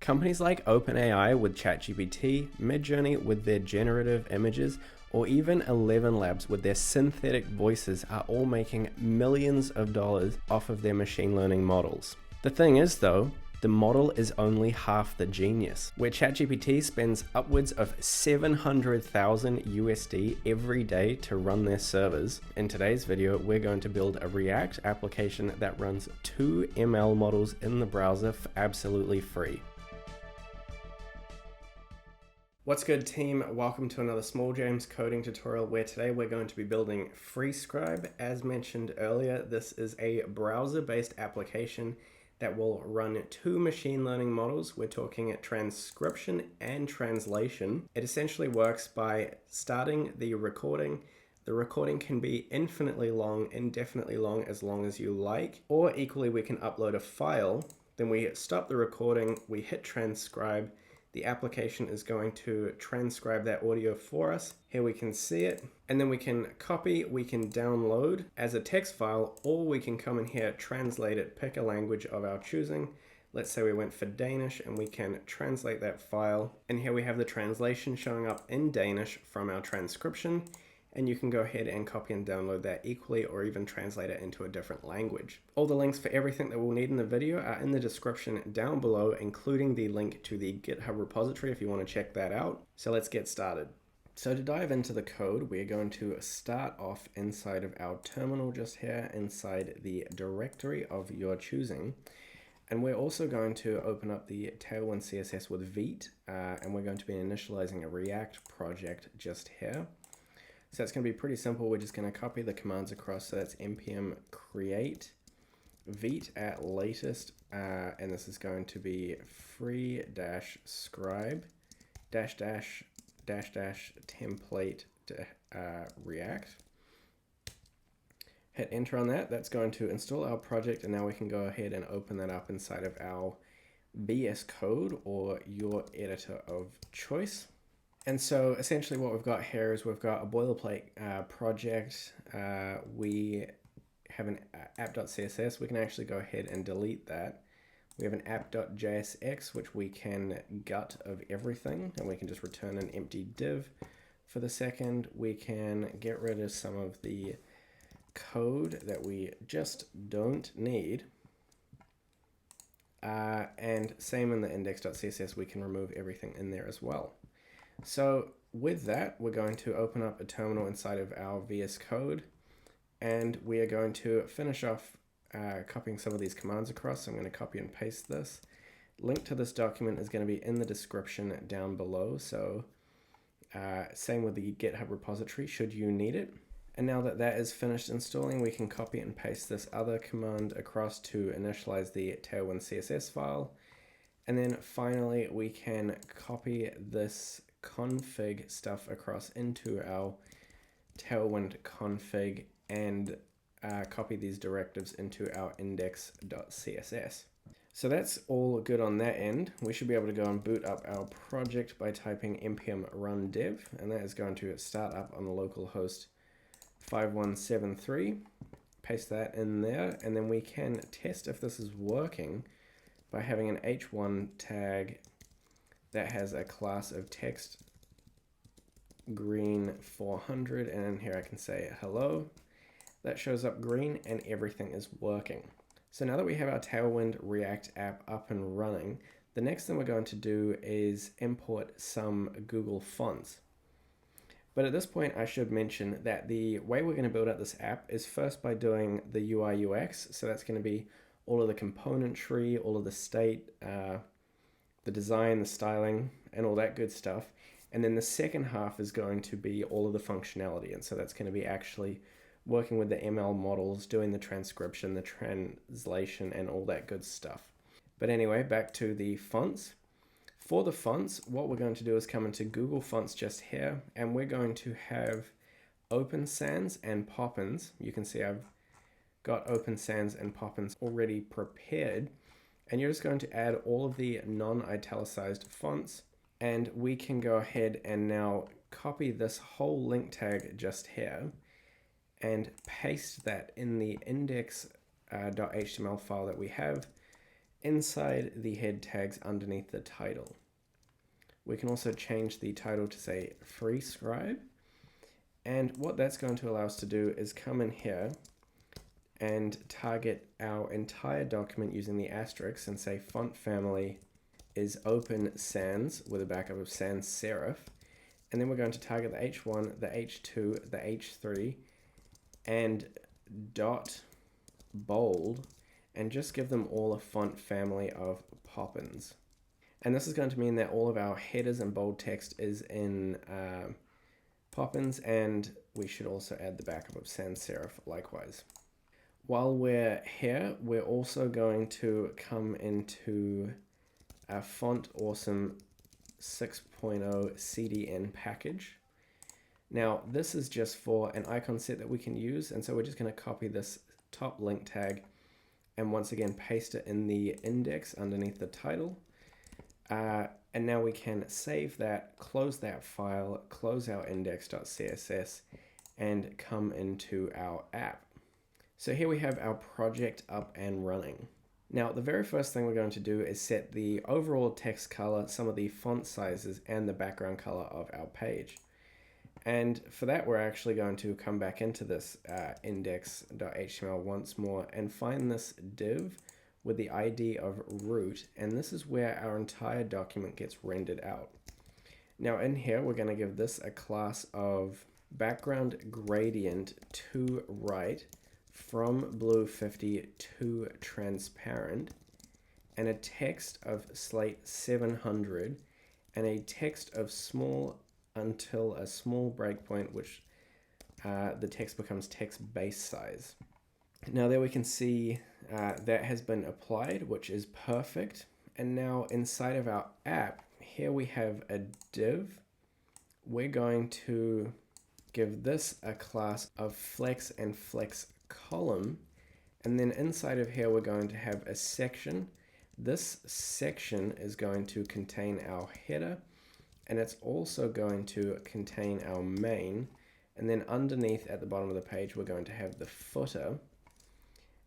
Companies like OpenAI with ChatGPT, Midjourney with their generative images, or even 11 Labs with their synthetic voices are all making millions of dollars off of their machine learning models. The thing is though, the model is only half the genius. Where ChatGPT spends upwards of 700,000 USD every day to run their servers, in today's video we're going to build a React application that runs 2 ML models in the browser for absolutely free. What's good, team? Welcome to another Small James coding tutorial where today we're going to be building FreeScribe. As mentioned earlier, this is a browser-based application that will run 2 machine learning models. We're talking transcription and translation. It essentially works by starting the recording. The recording can be infinitely long, indefinitely long as you like, or equally we can upload a file. Then we stop the recording, we hit transcribe. The application is going to transcribe that audio for us. Here we can see it. And then we can copy, we can download as a text file, or we can come in here, translate it, pick a language of our choosing. Let's say we went for Danish and we can translate that file. And here we have the translation showing up in Danish from our transcription. And you can go ahead and copy and download that equally, or even translate it into a different language. All the links for everything that we'll need in the video are in the description down below, including the link to the GitHub repository if you want to check that out. So let's get started. So to dive into the code, we're going to start off inside of our terminal just here, inside the directory of your choosing. And we're also going to open up the TailwindCSS with Vite, and we're going to be initializing a React project just here. So it's going to be pretty simple. We're just going to copy the commands across. So that's npm create vite at latest, and this is going to be free-scribe template React. Hit enter on that. That's going to install our project, and now we can go ahead and open that up inside of our VS Code or your editor of choice. And so essentially what we've got here is we've got a boilerplate project. We have an app.css. We can actually go ahead and delete that. We have an app.jsx, which we can gut of everything, and we can just return an empty div for the second. We can get rid of some of the code that we just don't need. And same in the index.css, we can remove everything in there as well. So with that, we're going to open up a terminal inside of our VS Code, and we are going to finish off copying some of these commands across. So I'm going to copy and paste this. Link to this document is going to be in the description down below. So same with the GitHub repository should you need it. And now that that is finished installing, we can copy and paste this other command across to initialize the Tailwind CSS file. And then finally, we can copy this config stuff across into our Tailwind config and copy these directives into our index.css. So that's all good on that end. We should be able to go and boot up our project by typing npm run dev, and that is going to start up on the local host 5173. Paste that in there, and then we can test if this is working by having an h1 tag that has a class of text green 400, and in here I can say hello. That shows up green and everything is working. So now that we have our Tailwind React app up and running, the next thing we're going to do is import some Google fonts. But at this point I should mention that the way we're going to build out this app is first by doing the UI UX. So that's going to be all of the componentry, all of the state, the design, the styling, and all that good stuff. And then the second half is going to be all of the functionality. And so that's going to be actually working with the ML models, doing the transcription, the translation, and all that good stuff. But anyway, back to the fonts. For the fonts, what we're going to do is come into Google Fonts just here, and we're going to have Open Sans and Poppins. You can see I've got Open Sans and Poppins already prepared. And you're just going to add all of the non-italicized fonts, and we can go ahead and now copy this whole link tag just here and paste that in the index.html file that we have, inside the head tags underneath the title. We can also change the title to say free scribe. And what that's going to allow us to do is come in here and target our entire document using the asterisk and say font family is open sans with a backup of sans serif. And then we're going to target the H1, the H2, the H3, and dot bold, and just give them all a font family of Poppins. And this is going to mean that all of our headers and bold text is in Poppins, and we should also add the backup of sans serif likewise. While we're here, we're also going to come into our Font Awesome 6.0 CDN package. Now, this is just for an icon set that we can use, and so we're just going to copy this top link tag and once again paste it in the index underneath the title. And now we can save that, close that file, close our index.css, and come into our app. So here we have our project up and running. Now, the very first thing we're going to do is set the overall text color, some of the font sizes, and the background color of our page. And for that, we're actually going to come back into this index.html once more and find this div with the ID of root, and this is where our entire document gets rendered out. Now in here, we're going to give this a class of background gradient to right from blue 50 to transparent, and a text of slate 700, and a text of small until a small breakpoint, which the text becomes text base size. Now there we can see that has been applied, which is perfect. And now inside of our app, here we have a div. We're going to give this a class of flex and flex column. And then inside of here, we're going to have a section. This section is going to contain our header, and it's also going to contain our main. And then underneath at the bottom of the page, we're going to have the footer.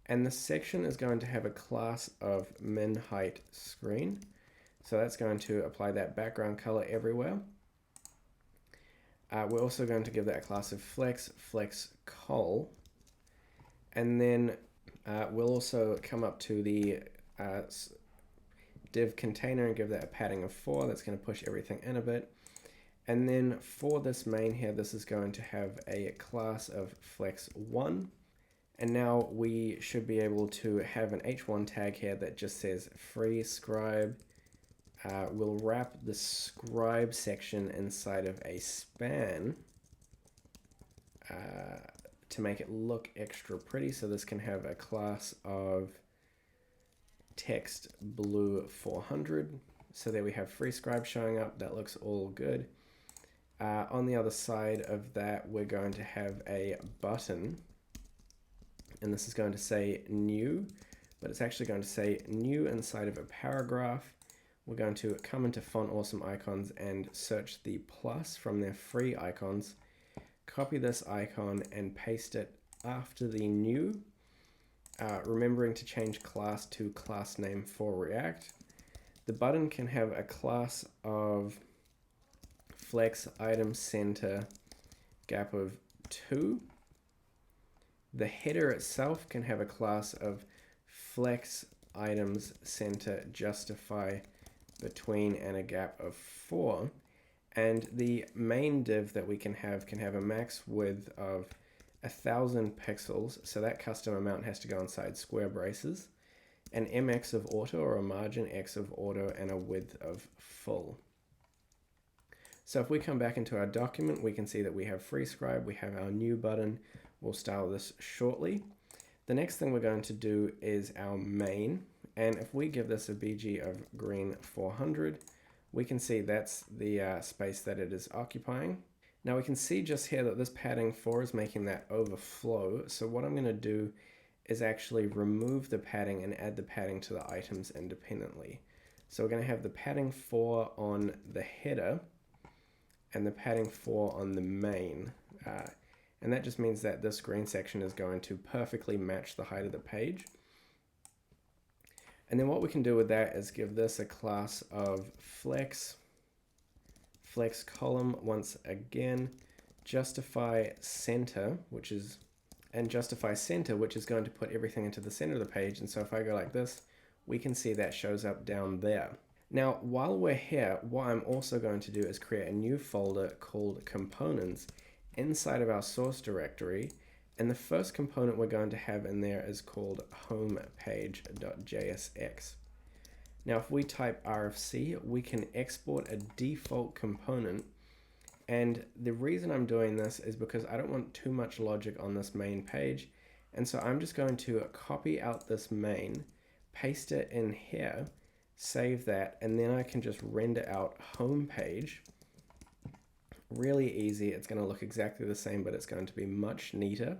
And the section is going to have a class of min height screen. So that's going to apply that background color everywhere. We're also going to give that a class of flex col. And then we'll also come up to the div container and give that a padding of 4. That's going to push everything in a bit. And then for this main here, this is going to have a class of flex1. And now we should be able to have an h1 tag here that just says free scribe. We'll wrap the scribe section inside of a span to make it look extra pretty. So this can have a class of text blue 400. So there we have free scribe showing up. That looks all good. On the other side of that, we're going to have a button. And this is going to say new, but it's actually going to say new inside of a paragraph. We're going to come into Font Awesome Icons and search the plus from their free icons. Copy this icon and paste it after the new, remembering to change class to class name for React. The button can have a class of flex item center gap of 2. The header itself can have a class of flex items center justify between and a gap of 4. And the main div that we can have a max width of 1,000 pixels. So that custom amount has to go inside square braces. An mx of auto, or a margin x of auto, and a width of full. So if we come back into our document, we can see that we have free scribe, we have our new button. We'll style this shortly. The next thing we're going to do is our main. And if we give this a BG of green 400, we can see that's the space that it is occupying. Now we can see just here that this padding 4 is making that overflow. So what I'm going to do is actually remove the padding and add the padding to the items independently. So we're going to have the padding 4 on the header and the padding 4 on the main. And that just means that this green section is going to perfectly match the height of the page. And then what we can do with that is give this a class of flex column once again, justify center, which is going to put everything into the center of the page. And so if I go like this, we can see that shows up down there. Now, while we're here, what I'm also going to do is create a new folder called components inside of our source directory. And the first component we're going to have in there is called homepage.jsx. Now, if we type RFC, we can export a default component. And the reason I'm doing this is because I don't want too much logic on this main page. And so I'm just going to copy out this main, paste it in here, save that, and then I can just render out homepage. Really easy. It's going to look exactly the same, but it's going to be much neater.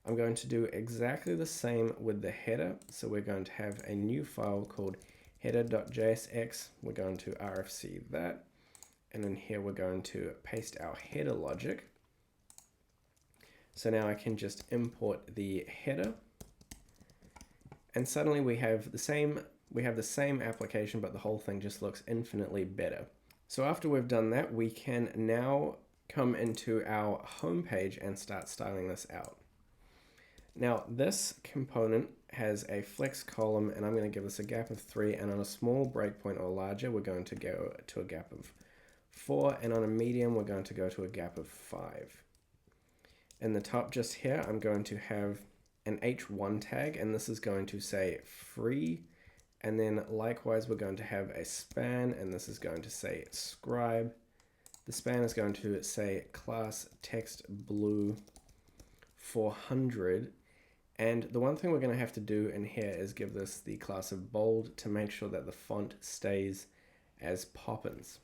I'm going to do exactly the same with the header. So we're going to have a new file called header.jsx. We're going to RFC that. And in here, we're going to paste our header logic. So now I can just import the header. And suddenly we have the same application, but the whole thing just looks infinitely better. So after we've done that, we can now come into our home page and start styling this out. Now this component has a flex column, and I'm going to give this a gap of 3, and on a small breakpoint or larger, we're going to go to a gap of 4, and on a medium, we're going to go to a gap of 5. In the top just here, I'm going to have an H1 tag, and this is going to say free. And then likewise, we're going to have a span, and this is going to say scribe. The span is going to say class text blue 400. And the one thing we're going to have to do in here is give this the class of bold to make sure that the font stays as Poppins.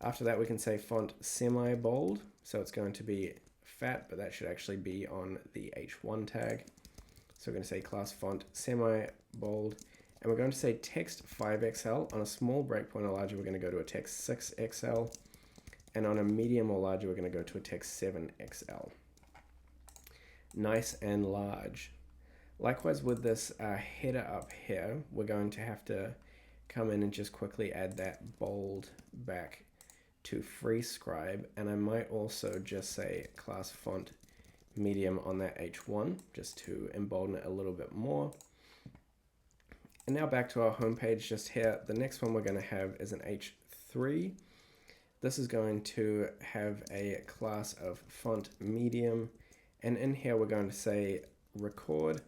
After that, we can say font semi-bold. So it's going to be fat, but that should actually be on the H1 tag. So we're going to say class font semi-bold. And we're going to say text 5XL. On a small breakpoint or larger, we're going to go to a text 6XL. And on a medium or larger, we're going to go to a text 7XL. Nice and large. Likewise with this header up here, we're going to have to come in and just quickly add that bold back to free scribe. And I might also just say class font medium on that H1 just to embolden it a little bit more. And now back to our home page just here. The next one we're going to have is an H3. This is going to have a class of font medium. And in here, we're going to say record.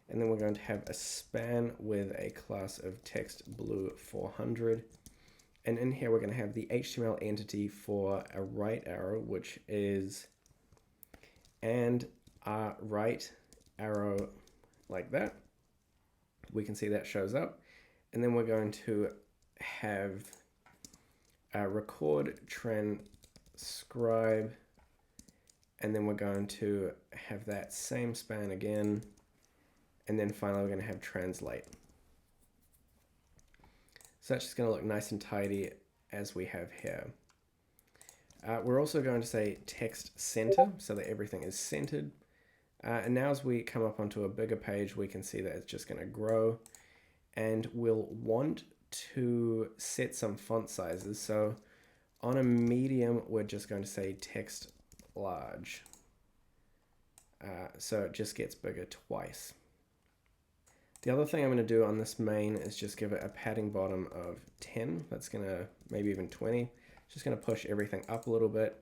And then we're going to have a span with a class of text blue 400. And in here, we're going to have the HTML entity for a right arrow, which is and a right arrow like that. We can see that shows up. And then we're going to have record transcribe. And then we're going to have that same span again. And then finally, we're going to have translate. So that's just going to look nice and tidy as we have here. We're also going to say text center so that everything is centered. And now as we come up onto a bigger page, we can see that it's just going to grow. And we'll want to set some font sizes. So on a medium, we're just going to say text large. So it just gets bigger twice. The other thing I'm going to do on this main is just give it a padding bottom of 10. That's going to maybe even 20. Just going to push everything up a little bit.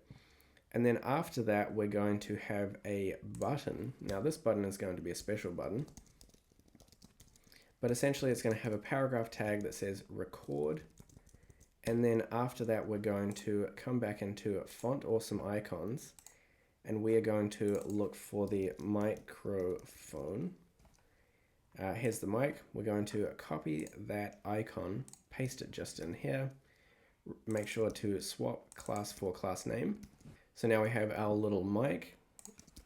And then after that, we're going to have a button. Now this button is going to be a special button. But essentially it's going to have a paragraph tag that says record. And then after that, we're going to come back into Font Awesome Icons. And we are going to look for the microphone. Here's the mic. We're going to copy that icon, paste it just in here. Make sure to swap class for class name. So now we have our little mic.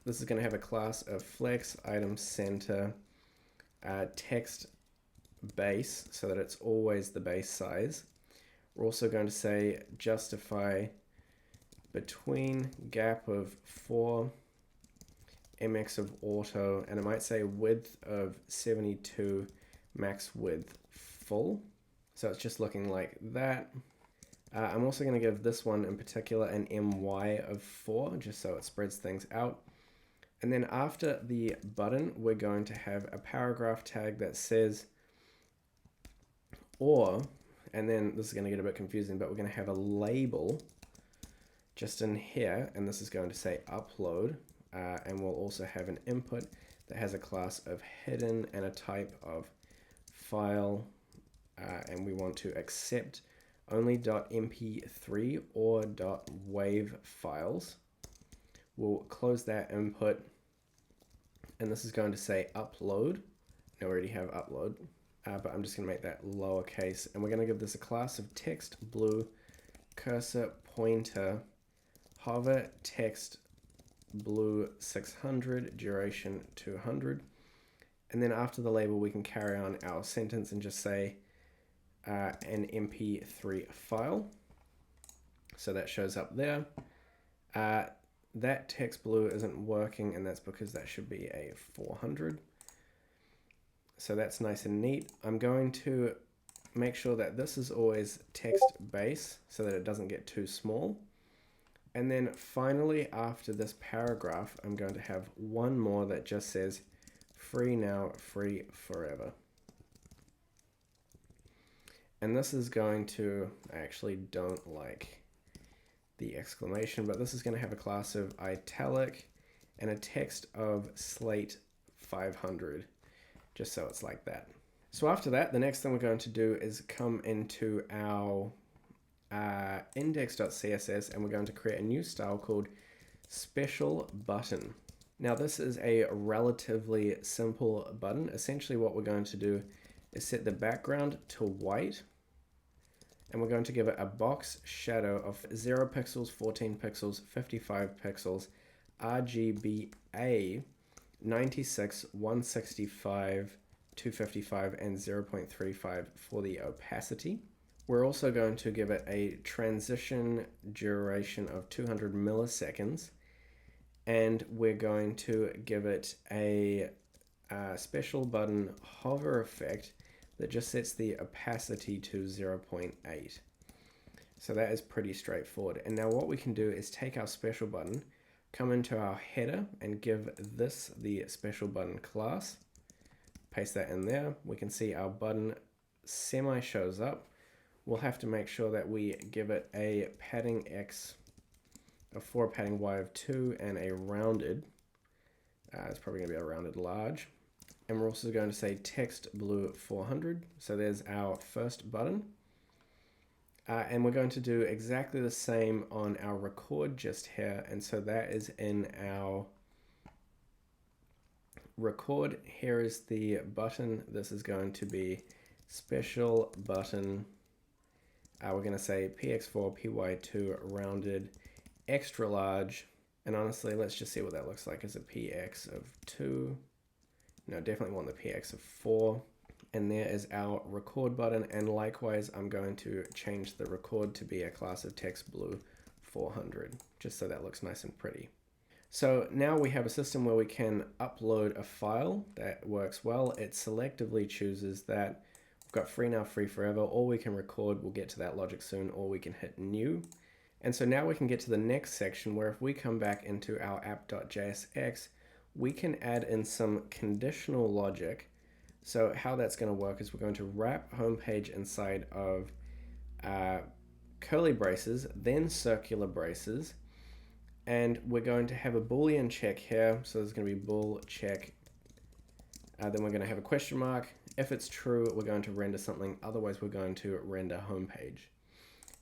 This is going to have a class of flex, item center, text base, so that it's always the base size. We're also going to say justify between gap of 4 mx of auto, and it might say width of 72 max width full. So it's just looking like that. I'm also going to give this one in particular an MY of 4, just so it spreads things out. And then after the button, we're going to have a paragraph tag that says or, and then this is going to get a bit confusing, but we're going to have a label just in here, and this is going to say upload, and we'll also have an input that has a class of hidden and a type of file, and we want to accept only .mp3 or .wav files. We'll close that input, and this is going to say upload. Now we already have upload, but I'm just going to make that lowercase, and we're going to give this a class of text blue cursor pointer hover text blue 600 duration 200, and then after the label we can carry on our sentence and just say an mp3 file. So that shows up there. That text blue isn't working, and that's because that should be a 400. So that's nice and neat. I'm going to make sure that this is always text base so that it doesn't get too small. And then finally, after this paragraph, I'm going to have one more that just says free now, free forever. And this is going to, I actually don't like the exclamation, but this is going to have a class of italic and a text of slate 500, just so it's like that. So after that, the next thing we're going to do is come into our index.css, and we're going to create a new style called special button. Now this is a relatively simple button. Essentially what we're going to do is set the background to white, and we're going to give it a box shadow of 0 pixels, 14 pixels, 55 pixels, RGBA 96, 165, 255, and 0.35 for the opacity. We're also going to give it a transition duration of 200 milliseconds, and we're going to give it a special button hover effect that just sets the opacity to 0.8. So that is pretty straightforward. And now what we can do is take our special button, come into our header, and give this the special button class. Paste that in there. We can see our button semi shows up. We'll have to make sure that we give it a padding X of 4, padding Y of 2, and a rounded. It's probably going to be a rounded large. And we're also going to say text blue 400. So there's our first button. And we're going to do exactly the same on our record just here. And so that is in our record. Here is the button. This is going to be special button. We're going to say px4, py2, rounded, extra large. And honestly, let's just see what that looks like as a px of 2. No, definitely want the px of 4. And there is our record button. And likewise, I'm going to change the record to be a class of text blue 400, just so that looks nice and pretty. So now we have a system where we can upload a file that works well. It selectively chooses that we've got free now, free forever, or we can record. We'll get to that logic soon, or we can hit new. And so now we can get to the next section where if we come back into our app.jsx, we can add in some conditional logic. So how that's going to work is we're going to wrap homepage inside of curly braces, then circular braces, and we're going to have a Boolean check here. So there's going to be bool check. Then we're going to have a question mark. If it's true, we're going to render something. Otherwise, we're going to render homepage.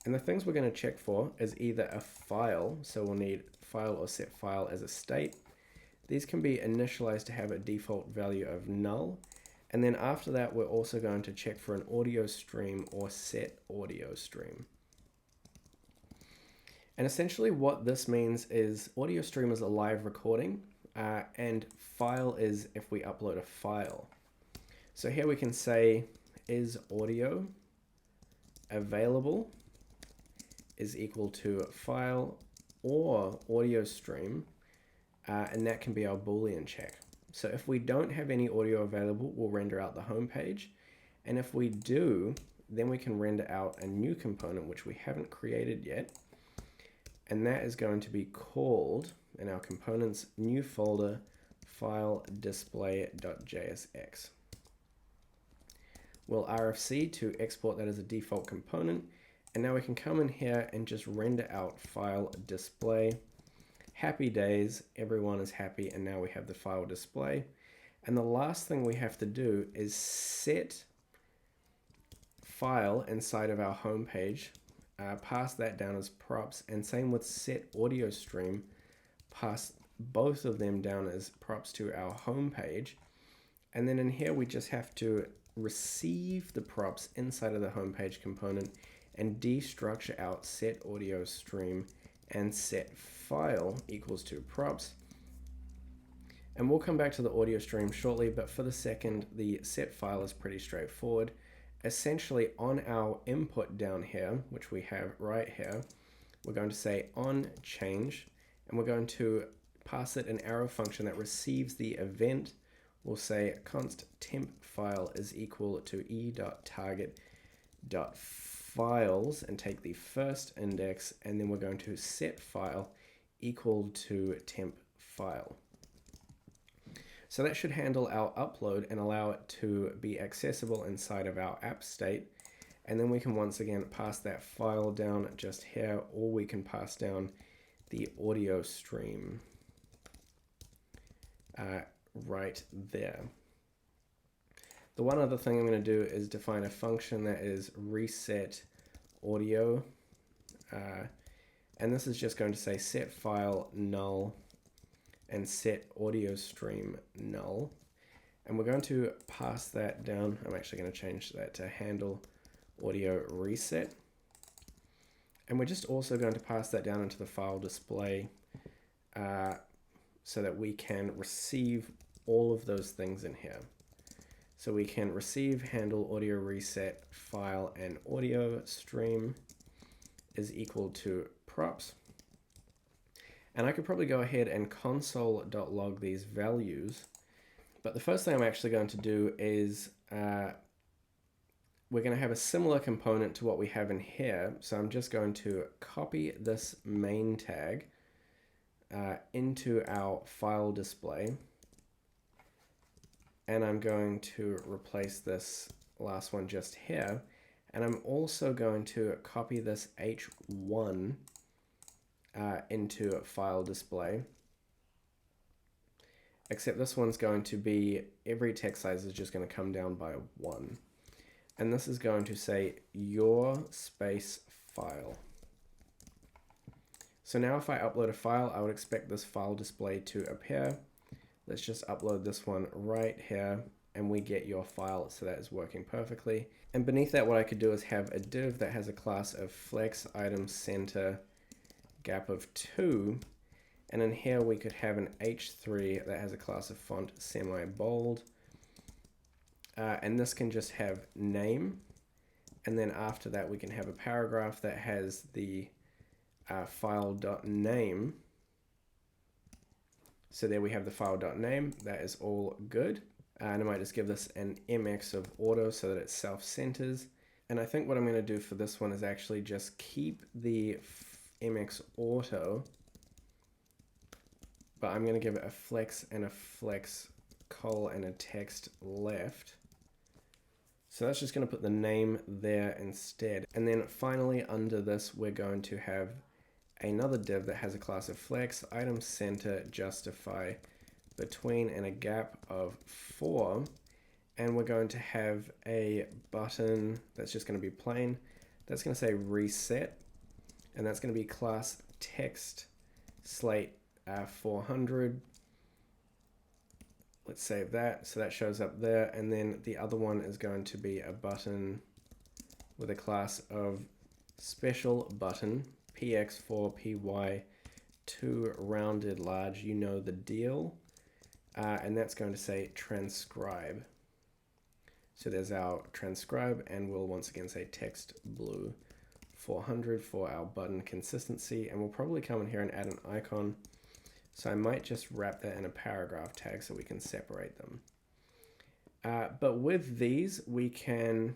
And the things we're going to check for is either a file. So we'll need file or set file as a state. These can be initialized to have a default value of null. And then after that, we're also going to check for an audio stream or set audio stream. And essentially what this means is audio stream is a live recording, and file is if we upload a file. So here we can say is audio available is equal to file or audio stream, and that can be our Boolean check. So if we don't have any audio available, we'll render out the home page. And if we do, then we can render out a new component, which we haven't created yet. And that is going to be called, in our components, new folder, file display.jsx. We'll RFC to export that as a default component. And now we can come in here and just render out file display. Happy days, everyone is happy, and now we have the file display. And the last thing we have to do is set file inside of our home page, pass that down as props, and same with set audio stream, pass both of them down as props to our home page. And then in here we just have to receive the props inside of the home page component and destructure out set audio stream and set file equals to props. And we'll come back to the audio stream shortly, but for the second, the set file is pretty straightforward. Essentially on our input down here, which we have right here, we're going to say on change, and we're going to pass it an arrow function that receives the event. We'll say const temp file is equal to e.target.files and take the first index, and then we're going to set file equal to temp file. So that should handle our upload and allow it to be accessible inside of our app state. And then we can once again pass that file down just here, or we can pass down the audio stream right there. The one other thing I'm going to do is define a function that is reset audio. And this is just going to say set file null and set audio stream null. And we're going to pass that down. I'm actually going to change that to handle audio reset. And we're just also going to pass that down into the file display so that we can receive all of those things in here. So we can receive, handle, audio reset, file, and audio stream is equal to props. And I could probably go ahead and console.log these values. But the first thing I'm actually going to do is we're going to have a similar component to what we have in here. So I'm just going to copy this main tag into our file display. And I'm going to replace this last one just here. And I'm also going to copy this h1 into file display. Except this one's going to be, every text size is just going to come down by 1. And this is going to say your space file. So now if I upload a file, I would expect this file display to appear. Let's just upload this one right here, and we get your file, so that is working perfectly. And beneath that, what I could do is have a div that has a class of flex item center gap of 2, and in here we could have an h3 that has a class of font semi-bold, and this can just have name, and then after that we can have a paragraph that has the file.name. So there we have the file.name. That is all good. And I might just give this an mx of auto so that it self-centers. And I think what I'm going to do for this one is actually just keep the mx auto, but I'm going to give it a flex and a flex col and a text left. So that's just going to put the name there instead. And then finally under this, we're going to have another div that has a class of flex, item center, justify between, and a gap of 4. And we're going to have a button that's just going to be plain. That's going to say reset, and that's going to be class text slate 400. Let's save that. So that shows up there. And then the other one is going to be a button with a class of special button, px4 py2 rounded large, you know the deal. And that's going to say transcribe. So there's our transcribe, and we'll once again say text blue 400 for our button consistency, and we'll probably come in here and add an icon. So I might just wrap that in a paragraph tag so we can separate them. But with these, we can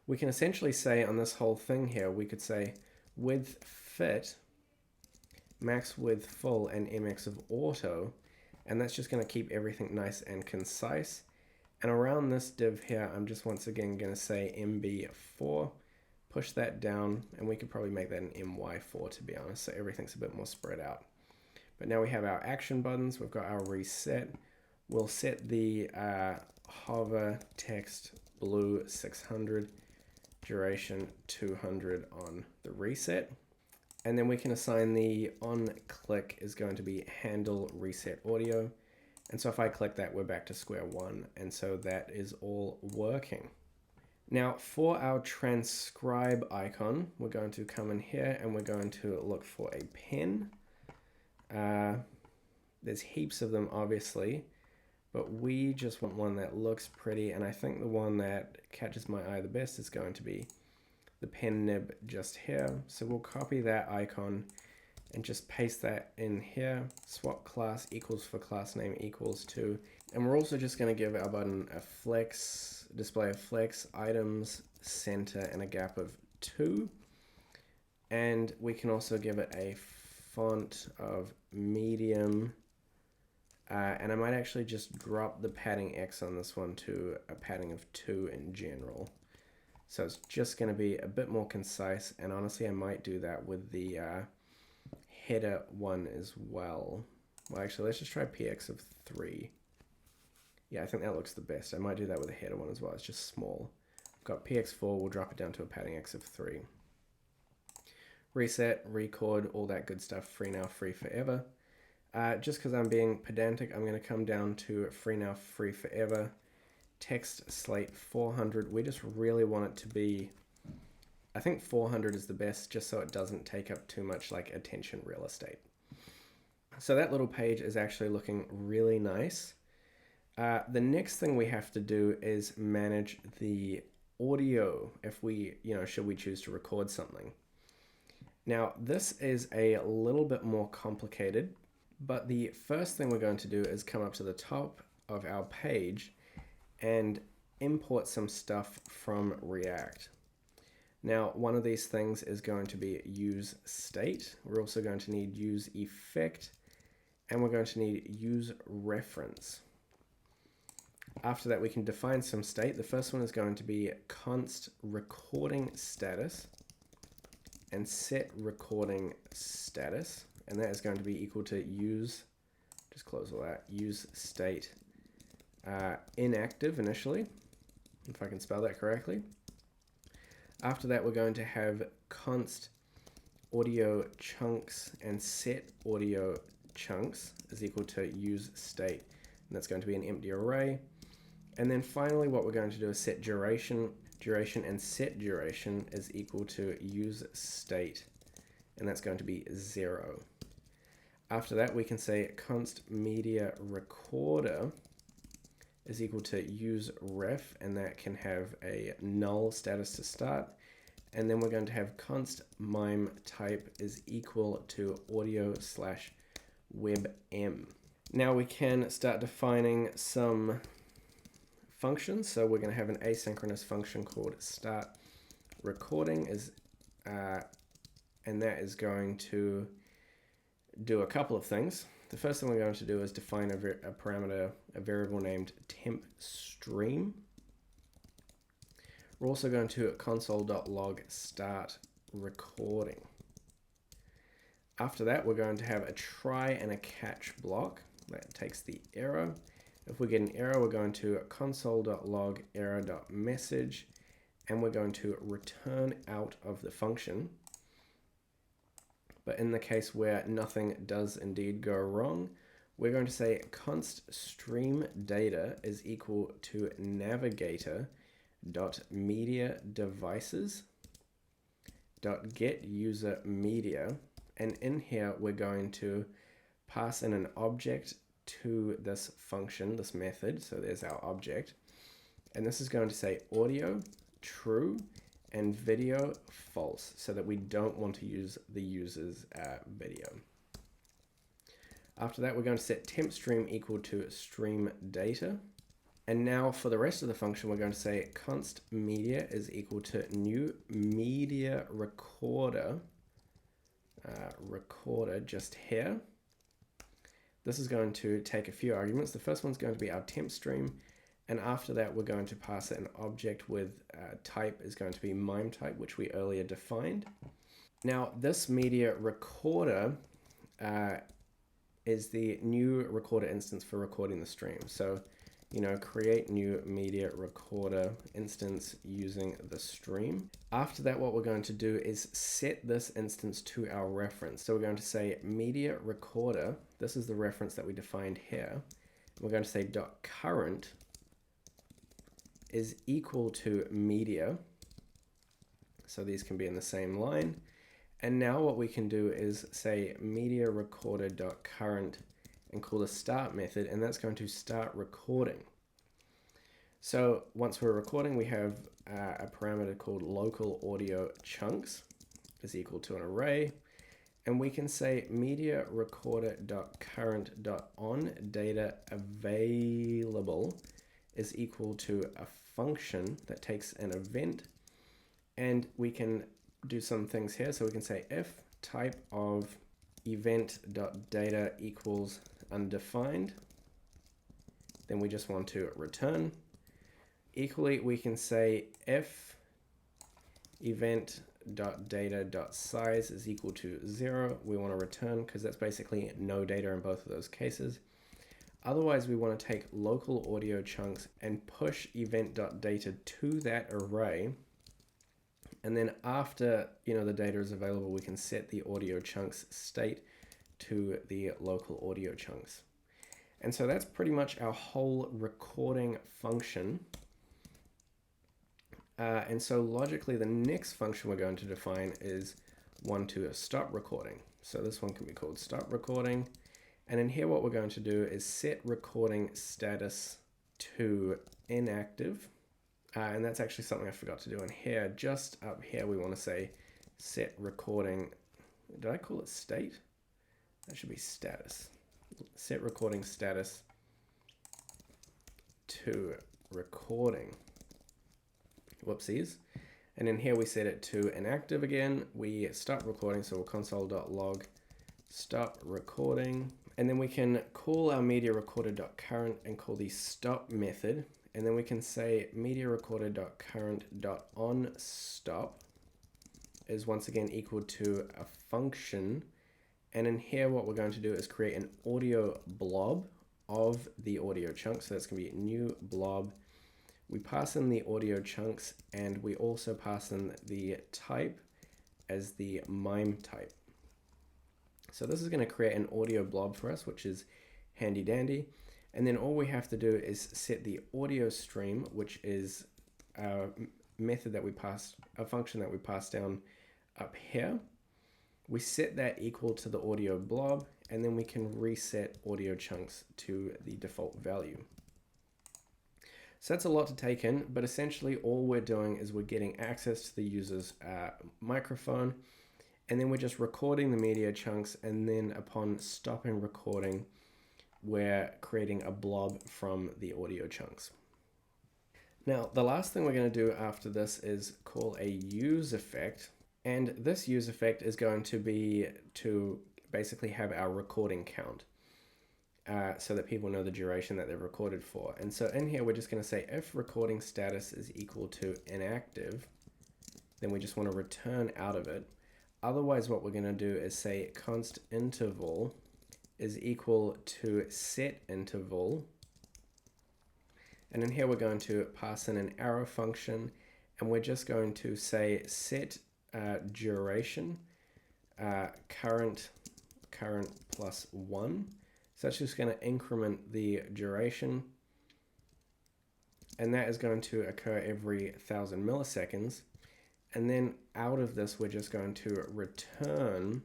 essentially say on this whole thing here, we could say width fit, max width full, and mx of auto, and that's just going to keep everything nice and concise. And around this div here, I'm just once again going to say MB4, push that down, and we could probably make that an MY4 to be honest, so everything's a bit more spread out. But now we have our action buttons, we've got our reset. We'll set the hover text blue 600, duration 200 on the reset. And then we can assign the on click is going to be handle reset audio. And so if I click that, we're back to square one. And so that is all working. Now for our transcribe icon, we're going to come in here and we're going to look for a pen. There's heaps of them obviously, but we just want one that looks pretty. And I think the one that catches my eye the best is going to be the pen nib just here. So we'll copy that icon and just paste that in here. Swap class equals for class name equals to, and we're also just going to give our button a flex, display of flex, items, center, and a gap of 2. And we can also give it a font of medium. And I might actually just drop the padding X on this one to a padding of 2 in general. So it's just going to be a bit more concise, and honestly I might do that with the header one as well. Well actually let's just try PX of 3. Yeah, I think that looks the best. I might do that with a header one as well, it's just small. I've got PX4, we'll drop it down to a padding X of 3. Reset, record, all that good stuff, free now, free forever. Just because I'm being pedantic, I'm going to come down to free now, free forever. Text slate 400. We just really want it to be, I think 400 is the best, just so it doesn't take up too much like attention real estate. So that little page is actually looking really nice. The next thing we have to do is manage the audio if we, should we choose to record something. Now this is a little bit more complicated, but the first thing we're going to do is come up to the top of our page and import some stuff from React. Now, one of these things is going to be use state. We're also going to need use effect, and we're going to need use reference. After that, we can define some state. The first one is going to be const recording status and set recording status, and that is going to be equal to use, just close all that, use state inactive initially, if I can spell that correctly. After that, we're going to have const audio chunks and set audio chunks is equal to use state, and that's going to be an empty array. And then finally, what we're going to do is set duration and set duration is equal to use state, and that's going to be 0. After that, we can say const media recorder is equal to use ref, and that can have a null status to start. And then we're going to have const mime type is equal to audio /webm. Now we can start defining some functions. So we're going to have an asynchronous function called start recording and that is going to do a couple of things. The first thing we're going to do is define a parameter, a variable named temp stream. We're also going to console.log start recording. After that, we're going to have a try and a catch block that takes the error. If we get an error, we're going to console.log error.message, and we're going to return out of the function. But in the case where nothing does indeed go wrong, we're going to say const stream data is equal to navigator.media devices .get user media, and in here we're going to pass in an object to this function, this method. So there's our object, and this is going to say audio true and video false, so that we don't want to use the user's video. After that, we're going to set temp stream equal to stream data, And now for the rest of the function, we're going to say const media is equal to new media recorder, just here. This is going to take a few arguments. The first one's going to be our temp stream. And after that, we're going to pass an object with type is going to be MIME type, which we earlier defined. Now, this media recorder is the new recorder instance for recording the stream. So, create new media recorder instance using the stream. After that, what we're going to do is set this instance to our reference. So we're going to say media recorder. This is the reference that we defined here. We're going to say .current is equal to media. So these can be in the same line. And now what we can do is say media recorder.current and call the start method, and that's going to start recording. So once we're recording, we have a parameter called local audio chunks is equal to an array. And we can say media recorder.current.on data available is equal to a function that takes an event. And we can do some things here. So we can say if type of event.data equals undefined, then we just want to return. Equally, we can say if event.data.size is equal to 0, we want to return because that's basically no data in both of those cases. Otherwise, we want to take local audio chunks and push event.data to that array. And then after the data is available, we can set the audio chunks state to the local audio chunks. And so that's pretty much our whole recording function. And so logically, the next function we're going to define is one to stop recording. So this one can be called stop recording. And in here, what we're going to do is set recording status to inactive. And that's actually something I forgot to do in here. Just up here, we want to say set recording. Did I call it state? That should be status. Set recording status to recording. Whoopsies. And in here, we set it to inactive again. We stop recording, so we'll console.log stop recording. And then we can call our media recorder.current and call the stop method. And then we can say media recorder.current.onStop is once again equal to a function. And in here, what we're going to do is create an audio blob of the audio chunk. So that's going to be new blob. We pass in the audio chunks, and we also pass in the type as the MIME type. So this is going to create an audio blob for us, which is handy dandy. And then all we have to do is set the audio stream, which is a method that we pass, a function that we pass down up here. We set that equal to the audio blob, and then we can reset audio chunks to the default value. So that's a lot to take in, but essentially all we're doing is we're getting access to the user's microphone, and then we're just recording the media chunks, and then upon stopping recording, we're creating a blob from the audio chunks. Now, the last thing we're going to do after this is call a use effect. And this use effect is going to be to basically have our recording count so that people know the duration that they've recorded for. And so in here, we're just going to say if recording status is equal to inactive, then we just want to return out of it. Otherwise, what we're going to do is say const interval is equal to set interval. And in here, we're going to pass in an arrow function, and we're just going to say set duration current plus 1. So that's just going to increment the duration, and that is going to occur every 1,000 milliseconds. And then out of this, we're just going to return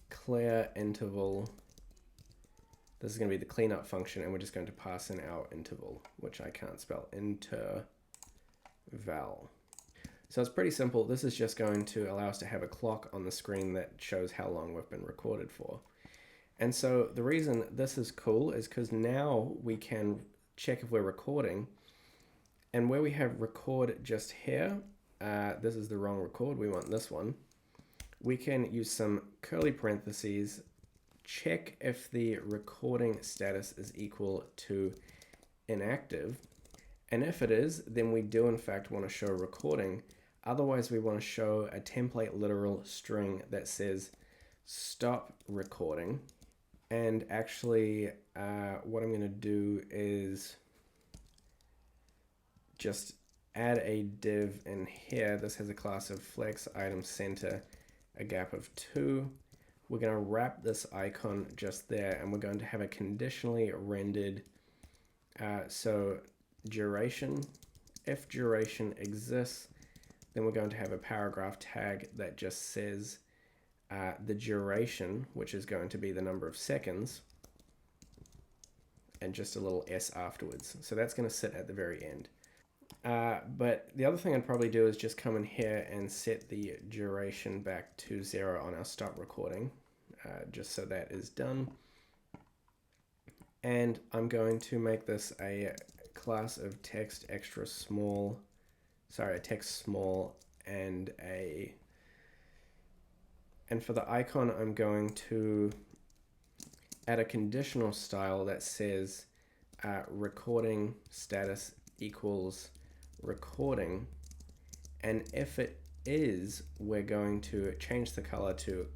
clear interval. This is going to be the cleanup function, and we're just going to pass in our interval, which I can't spell, interval. So it's pretty simple. This is just going to allow us to have a clock on the screen that shows how long we've been recorded for. And so the reason this is cool is because now we can check if we're recording. And where we have record just here, this is the wrong record, we want this one. We can use some curly parentheses, check if the recording status is equal to inactive. And if it is, then we do in fact want to show recording. Otherwise, we want to show a template literal string that says stop recording. And actually, what I'm going to do is just add a div in here. This has a class of flex item center, a gap of 2. We're going to wrap this icon just there, and we're going to have a conditionally rendered so duration. If duration exists, then we're going to have a paragraph tag that just says the duration, which is going to be the number of seconds, and just a little s afterwards. So that's going to sit at the very end. But the other thing I'd probably do is just come in here and set the duration back to 0 on our stop recording, just so that is done. And I'm going to make this a class of text extra small, sorry, a text small, and for the icon, I'm going to add a conditional style that says recording status equals recording. And if it is, we're going to change the color to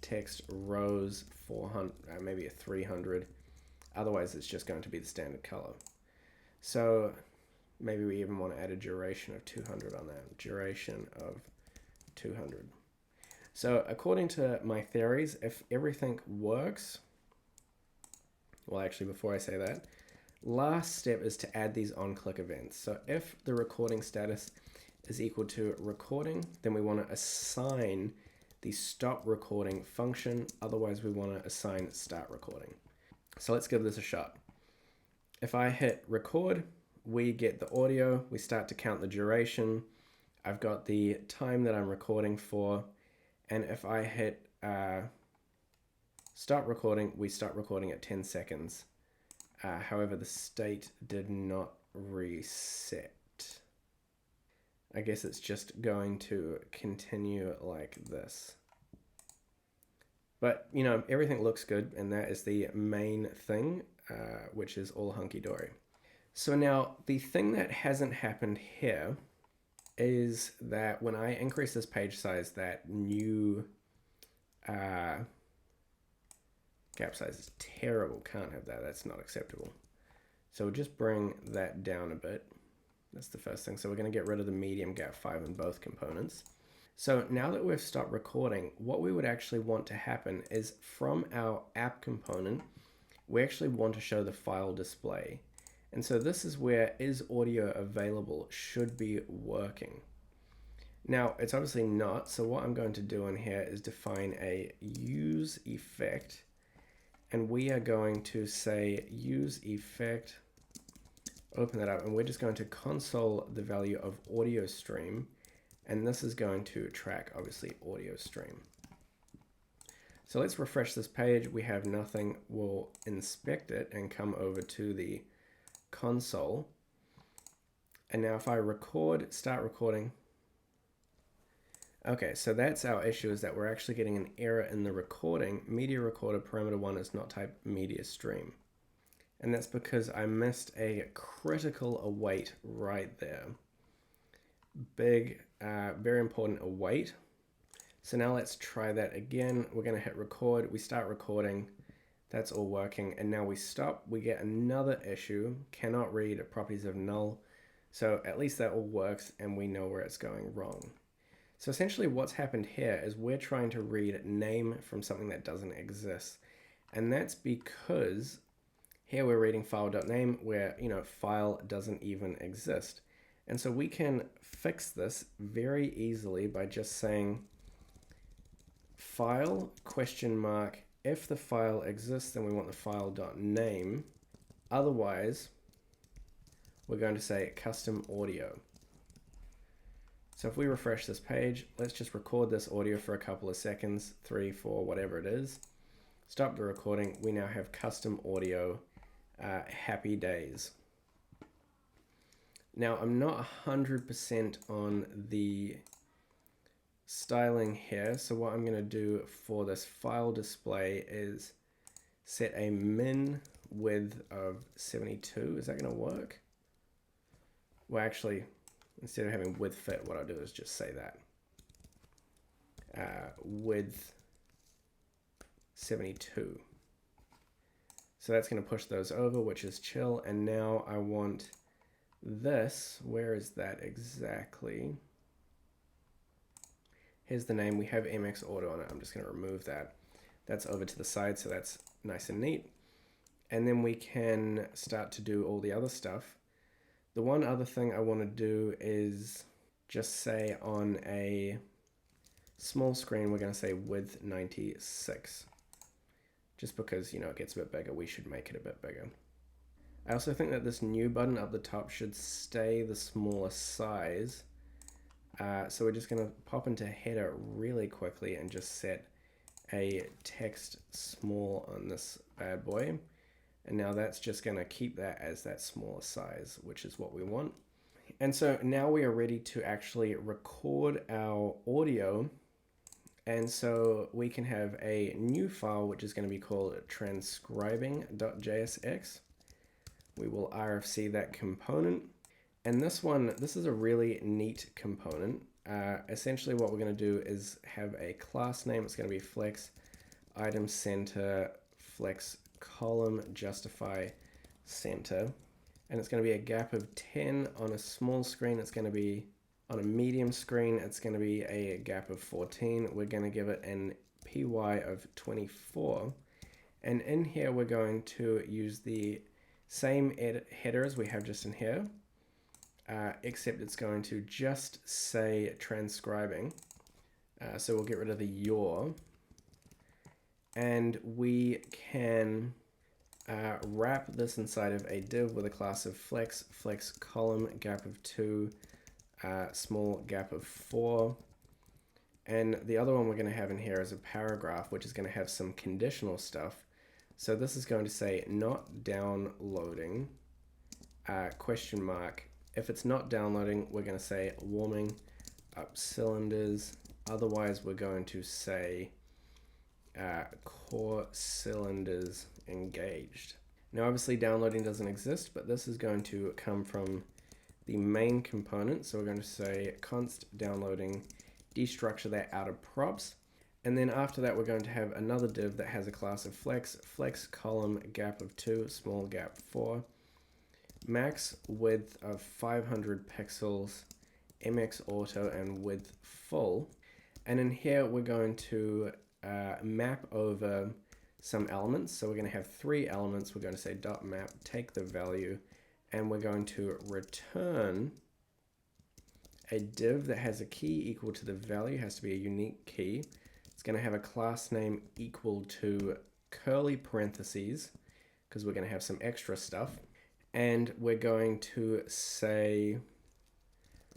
text rows 400, maybe a 300. Otherwise, it's just going to be the standard color. So maybe we even want to add a duration of 200 on that. Duration of 200. So according to my theories, if everything works, well, actually, before I say that, last step is to add these on-click events. So if the recording status is equal to recording, then we want to assign the stop recording function. Otherwise, we want to assign start recording. So let's give this a shot. If I hit record, we get the audio. We start to count the duration. I've got the time that I'm recording for. And if I hit start recording, we start recording at 10 seconds. However, the state did not reset. I guess it's just going to continue like this. But, you know, everything looks good, and that is the main thing, which is all hunky-dory. So now, the thing that hasn't happened here is that when I increase this page size, that new gap size is terrible. Can't have that. That's not acceptable. So we'll just bring that down a bit. That's the first thing. So we're going to get rid of the medium gap 5 in both components. So now that we've stopped recording, what we would actually want to happen is from our app component, we actually want to show the file display. And so this is where is audio available should be working. Now, it's obviously not. So what I'm going to do in here is define a use effect. And we are going to say use effect, open that up, and we're just going to console the value of audio stream. And this is going to track, obviously, audio stream. So let's refresh this page. We have nothing. We'll inspect it and come over to the console. And now if I record, start recording. Okay, so that's our issue, is that we're actually getting an error in the recording. Media recorder parameter 1 is not type media stream. And that's because I missed a critical await right there. Big, very important await. So now let's try that again. We're going to hit record. We start recording. That's all working. And now we stop. We get another issue. Cannot read properties of null. So at least that all works and we know where it's going wrong. So essentially what's happened here is we're trying to read name from something that doesn't exist. And that's because here we're reading file.name where, you know, file doesn't even exist. And so we can fix this very easily by just saying file question mark. If the file exists, then we want the file.name. Otherwise, we're going to say custom audio. So if we refresh this page, let's just record this audio for a couple of seconds, 3, 4, whatever it is. Stop the recording. We now have custom audio happy days. Now I'm not 100% on the styling here, so what I'm going to do for this file display is set a min width of 72. Is that going to work? Well, actually, instead of having width fit, what I'll do is just say that. Width 72. So that's going to push those over, which is chill. And now I want this. Where is that exactly? Here's the name. We have MX Auto on it. I'm just going to remove that. That's over to the side, so that's nice and neat. And then we can start to do all the other stuff. The one other thing I want to do is just say on a small screen, we're going to say width 96. Just because, you know, it gets a bit bigger, we should make it a bit bigger. I also think that this new button up the top should stay the smaller size. So we're just going to pop into header really quickly and just set a text small on this bad boy. And now that's just going to keep that as that smaller size, which is what we want. And so now we are ready to actually record our audio. And so we can have a new file, which is going to be called Transcribing.jsx. We will RFC that component. And this is a really neat component. Essentially what we're going to do is have a class name. It's going to be flex item center flex column justify center. And it's going to be a gap of 10 on a small screen. It's going to be on a medium screen. It's going to be a gap of 14. We're going to give it an PY of 24. And in here, we're going to use the same header as we have just in here. Except it's going to just say transcribing. So we'll get rid of the your. And we can wrap this inside of a div with a class of flex column, gap of 2, small gap of 4. And the other one we're going to have in here is a paragraph, which is going to have some conditional stuff. So this is going to say not downloading, question mark. If it's not downloading, we're going to say warming up cylinders. Otherwise, we're going to say core cylinders engaged. Now, obviously, downloading doesn't exist, but this is going to come from the main component. So we're going to say const downloading, destructure that out of props. And then after that, we're going to have another div that has a class of flex column, gap of 2, small gap 4. Max width of 500 pixels, MX Auto, and width full. And in here, we're going to map over some elements. So we're going to have 3 elements. We're going to say dot map, take the value, and we're going to return a div that has a key equal to the value. It has to be a unique key. It's going to have a class name equal to curly parentheses, because we're going to have some extra stuff. And we're going to say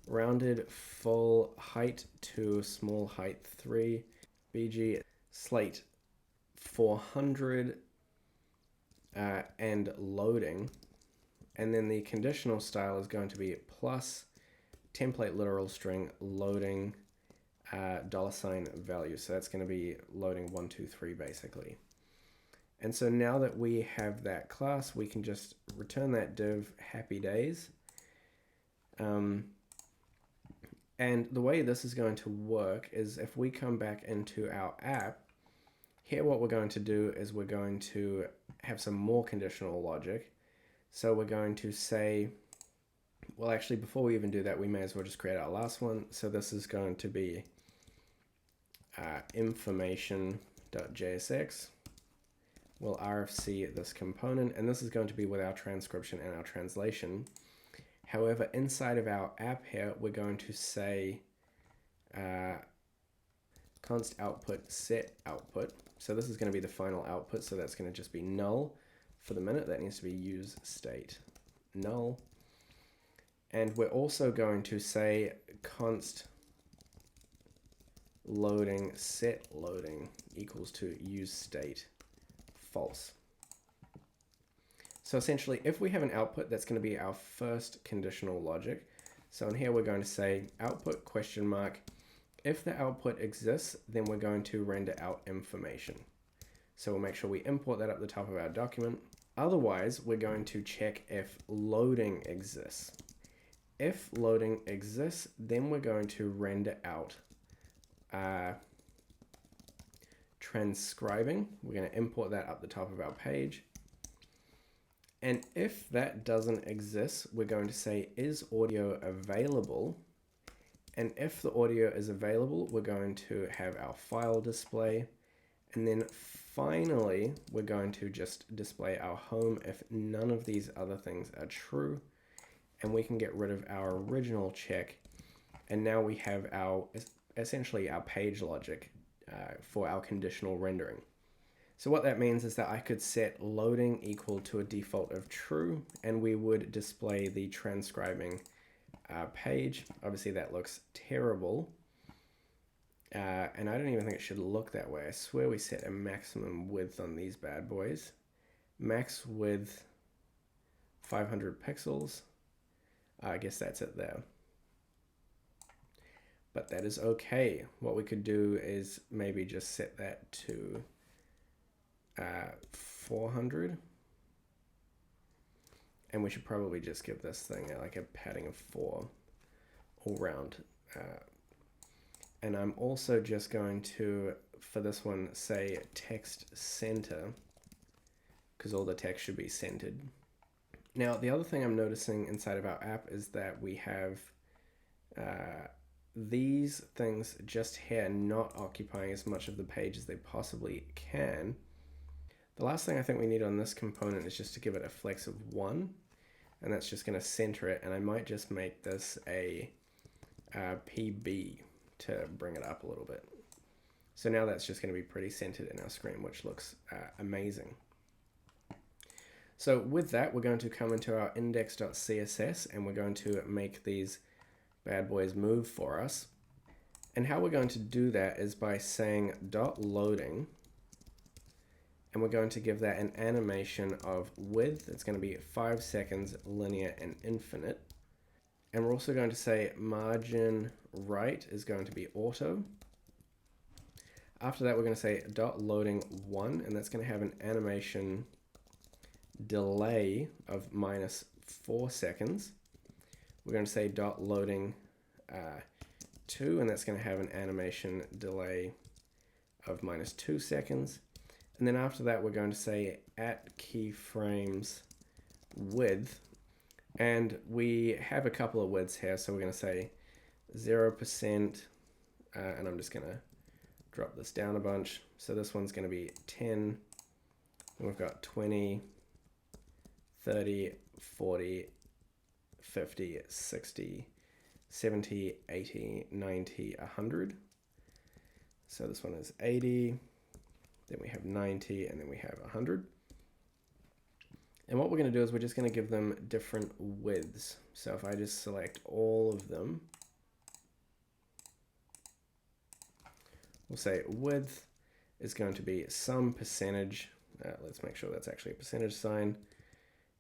rounded full height to small height 3, BG slate 400, and loading. And then the conditional style is going to be plus template literal string loading $value. So that's going to be loading 1, 2, 3 basically. And so now that we have that class, we can just return that div happy days. And the way this is going to work is if we come back into our app, here what we're going to do is we're going to have some more conditional logic. So we're going to say, well, actually, before we even do that, we may as well just create our last one. So this is going to be information.jsx. We'll RFC this component, and this is going to be with our transcription and our translation. However, inside of our app here, we're going to say const output set output. So this is going to be the final output, so that's going to just be null for the minute. That needs to be use state null. And we're also going to say const loading set loading equals to use state false. So essentially, if we have an output, that's going to be our first conditional logic. So in here, we're going to say output question mark. If the output exists, then we're going to render out information. So we'll make sure we import that up the top of our document. Otherwise, we're going to check if loading exists. If loading exists, then we're going to render out transcribing. We're going to import that up the top of our page. And if that doesn't exist, we're going to say, is audio available? And if the audio is available, we're going to have our file display. And then finally, we're going to just display our home if none of these other things are true. And we can get rid of our original check. And now we have our, essentially our page logic for our conditional rendering. So what that means is that I could set loading equal to a default of true, and we would display the transcribing page. Obviously that looks terrible. And I don't even think it should look that way. I swear we set a maximum width on these bad boys. Max width 500 pixels. I guess that's it there. But that is okay. What we could do is maybe just set that to 400. And we should probably just give this thing like a padding of 4 all round. And I'm also just going to, for this one, say text center, because all the text should be centered. Now, the other thing I'm noticing inside of our app is that we have these things just here not occupying as much of the page as they possibly can. The last thing I think we need on this component is just to give it a flex of 1, and that's just going to center it, and I might just make this a PB to bring it up a little bit. So now that's just going to be pretty centered in our screen, which looks amazing. So with that, we're going to come into our index.css, and we're going to make these bad boys move for us. And how we're going to do that is by saying .loading, and we're going to give that an animation of width. It's going to be 5 seconds, linear, and infinite. And we're also going to say margin right is going to be auto. After that, we're going to say .loading 1, and that's going to have an animation delay of -4 seconds. We're going to say .loading 2, and that's going to have an animation delay of -2 seconds. And then after that, we're going to say at keyframes width. And we have a couple of widths here, so we're going to say 0%, and I'm just going to drop this down a bunch. So this one's going to be 10, and we've got 20, 30, 40, 50, 60, 70, 80, 90, 100. So this one is 80, then we have 90, and then we have 100. And what we're going to do is we're just going to give them different widths. So if I just select all of them, we'll say width is going to be some percentage. Let's make sure that's actually a percentage sign.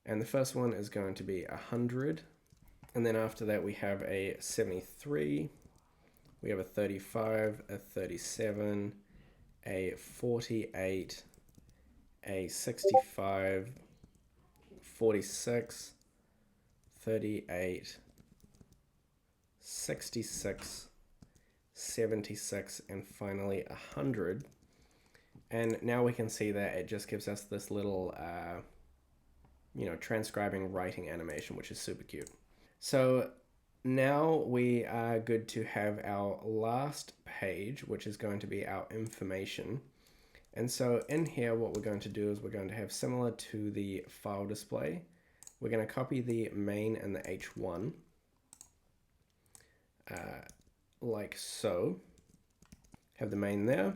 And the first one is going to be 100. And then after that, we have a 73. We have a 35, a 37, a 48, a 65, 46, 38, 66, 76, and finally 100. And now we can see that it just gives us this little, transcribing writing animation, which is super cute. So now we are good to have our last page, which is going to be our information. And so in here, what we're going to do is we're going to have similar to the file display. We're going to copy the main and the H1 like so. Have the main there.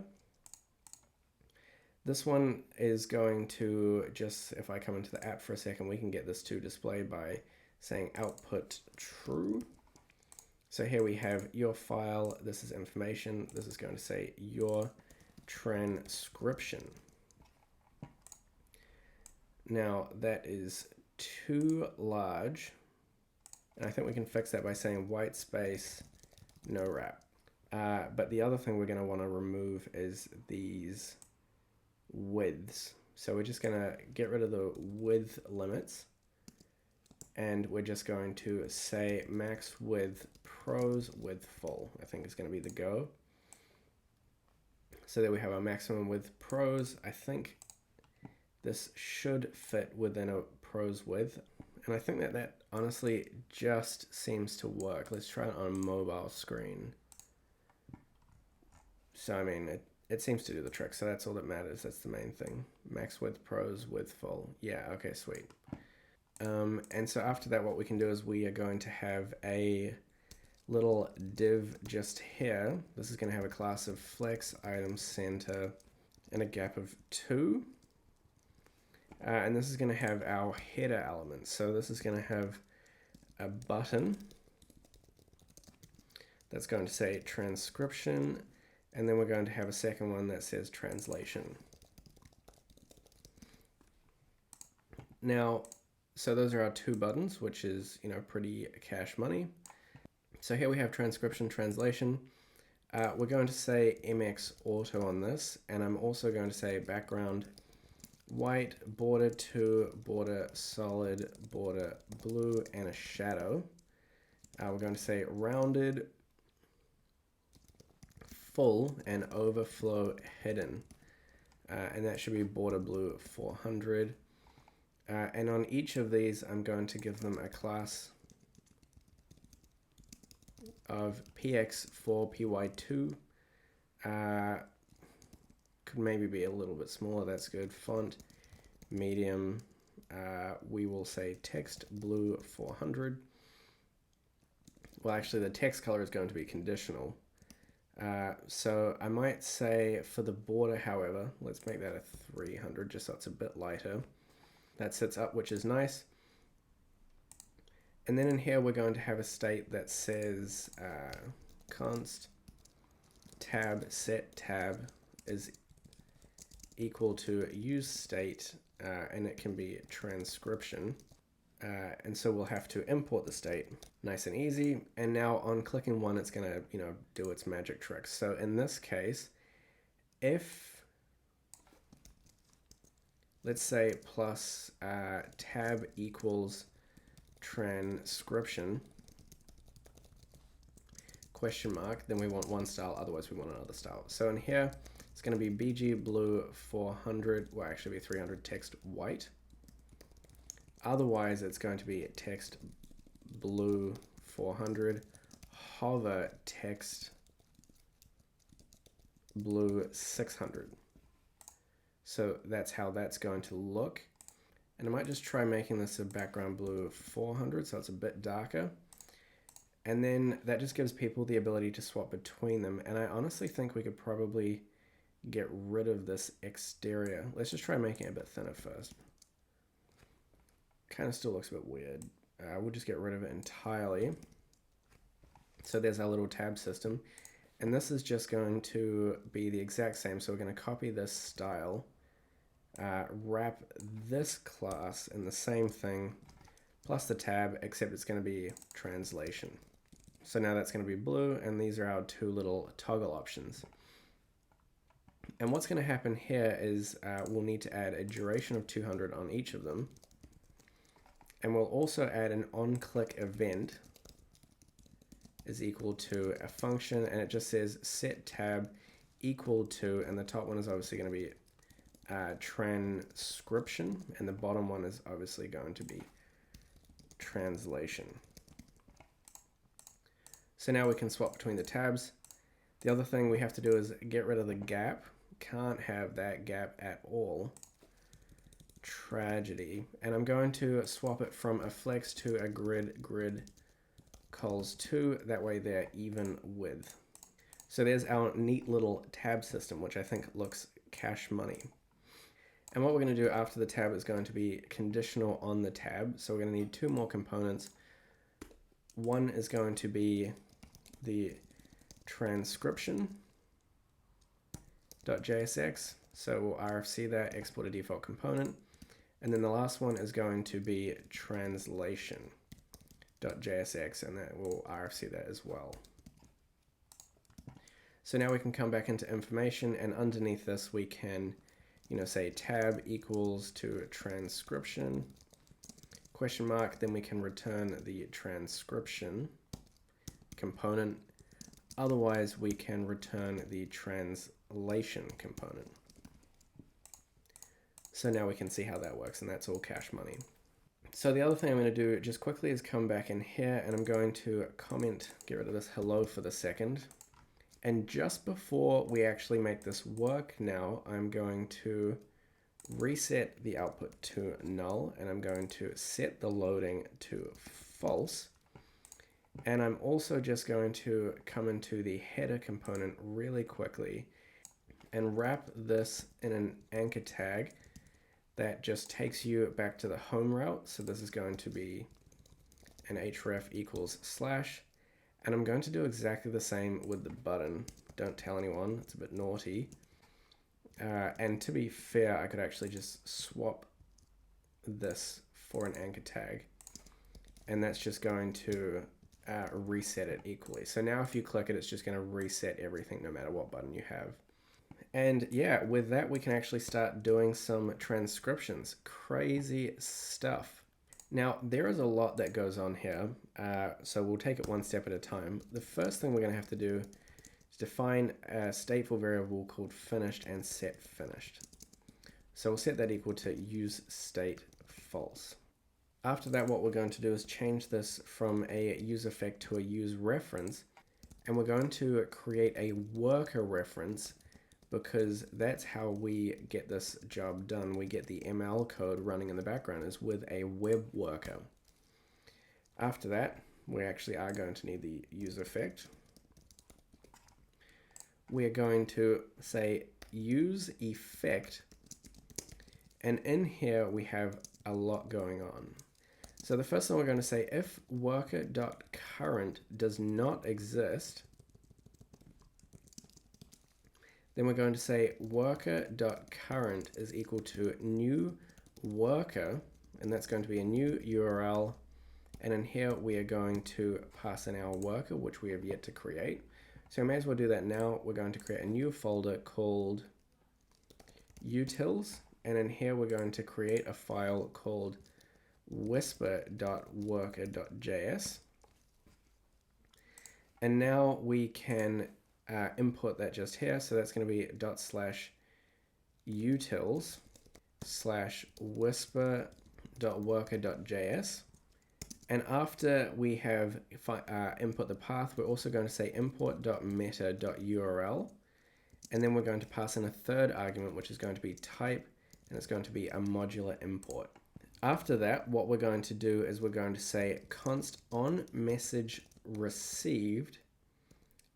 This one is going to just, if I come into the app for a second, we can get this to display by saying output true. So here we have your file. This is information. This is going to say your transcription. Now that is too large. And I think we can fix that by saying white space, no wrap. But the other thing we're going to want to remove is these widths. So we're just going to get rid of the width limits. And we're just going to say max width prose width full, I think is going to be the go. So there we have our maximum width prose. I think this should fit within a prose width. And I think that honestly just seems to work. Let's try it on a mobile screen. So I mean, it seems to do the trick. So that's all that matters. That's the main thing. Max width prose width full. Yeah, okay, sweet. And so after that, what we can do is we are going to have a little div just here. This is going to have a class of flex item center and a gap of 2. And this is going to have our header elements. So this is going to have a button that's going to say transcription, and then we're going to have a second one that says translation. Now, so those are our 2 buttons, which is, pretty cash money. So here we have transcription, translation. We're going to say MX auto on this, and I'm also going to say background white, border 2, border solid, border blue, and a shadow. We're going to say rounded, full, and overflow hidden. And that should be border blue 400. And on each of these, I'm going to give them a class of px4, py2. Could maybe be a little bit smaller, that's good. Font, medium, we will say text blue 400. Well, actually the text color is going to be conditional. So I might say for the border, however, let's make that a 300 just so it's a bit lighter. That sits up, which is nice. And then in here, we're going to have a state that says const tab set tab is equal to use state, and it can be transcription. And so we'll have to import the state, nice and easy. And now on clicking 1, it's going to, do its magic tricks. So in this case, if let's say plus tab equals transcription question mark, then we want one style, otherwise we want another style. So in here, it's going to be BG blue 400, well actually be 300 text white. Otherwise, it's going to be text blue 400, hover text blue 600. So that's how that's going to look. And I might just try making this a background blue 400, so it's a bit darker. And then that just gives people the ability to swap between them. And I honestly think we could probably get rid of this exterior. Let's just try making it a bit thinner first. Kind of still looks a bit weird. We'll just get rid of it entirely. So there's our little tab system. And this is just going to be the exact same. So we're going to copy this style, wrap this class in the same thing, plus the tab, except it's going to be translation. So now that's going to be blue, and these are our 2 little toggle options. And what's going to happen here is we'll need to add a duration of 200 on each of them. And we'll also add an on-click event is equal to a function, and it just says set tab equal to, and the top one is obviously going to be transcription, and the bottom one is obviously going to be translation. So now we can swap between the tabs. The other thing we have to do is get rid of the gap. Can't have that gap at all. Tragedy. And I'm going to swap it from a flex to a grid cols 2. That way they're even width. So there's our neat little tab system, which I think looks cash money. And what we're going to do after the tab is going to be conditional on the tab. So we're going to need 2 more components. One is going to be the transcription.jsx. So we'll RFC that, export a default component. And then the last one is going to be translation.jsx, and that will RFC that as well. So now we can come back into information, and underneath this we can, say tab equals to transcription, question mark, then we can return the transcription component. Otherwise, we can return the translation component. So now we can see how that works, and that's all cache money. So the other thing I'm going to do just quickly is come back in here, and I'm going to comment, get rid of this hello for the second. And just before we actually make this work now, I'm going to reset the output to null, and I'm going to set the loading to false. And I'm also just going to come into the header component really quickly and wrap this in an anchor tag that just takes you back to the home route. So this is going to be an href equals /, and I'm going to do exactly the same with the button. Don't tell anyone, it's a bit naughty. And to be fair, I could actually just swap this for an anchor tag, and that's just going to reset it equally. So now if you click it, it's just going to reset everything no matter what button you have. And yeah, with that, we can actually start doing some transcriptions. Crazy stuff. Now, there is a lot that goes on here, so we'll take it one step at a time. The first thing we're going to have to do is define a stateful variable called finished and set finished. So we'll set that equal to useState false. After that, what we're going to do is change this from a useEffect to a useReference, and we're going to create a worker reference, because that's how we get this job done. We get the ML code running in the background is with a web worker. After that, we actually are going to need the useEffect. We are going to say useEffect, and in here we have a lot going on. So the first thing we're going to say, if worker.current does not exist, then we're going to say worker.current is equal to new worker, and that's going to be a new URL. And in here, we are going to pass in our worker, which we have yet to create. So we may as well do that now. We're going to create a new folder called utils. And in here, we're going to create a file called whisper.worker.js. And now we can input that just here. So that's going to be ./utils/whisper.worker.js. And after we have input the path, we're also going to say import.meta.url. And then we're going to pass in a third argument, which is going to be type, and it's going to be a modular import. After that, what we're going to do is we're going to say const on message received,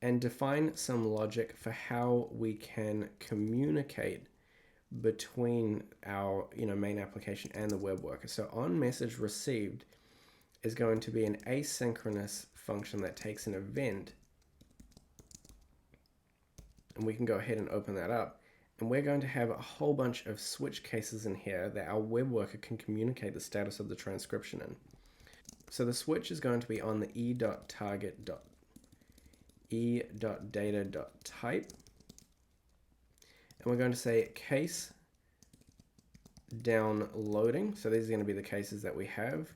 and define some logic for how we can communicate between our main application and the web worker. So on message received is going to be an asynchronous function that takes an event, and we can go ahead and open that up, and we're going to have a whole bunch of switch cases in here that our web worker can communicate the status of the transcription in. So the switch is going to be on the e.data.type, and we're going to say case downloading. So these are going to be the cases that we have.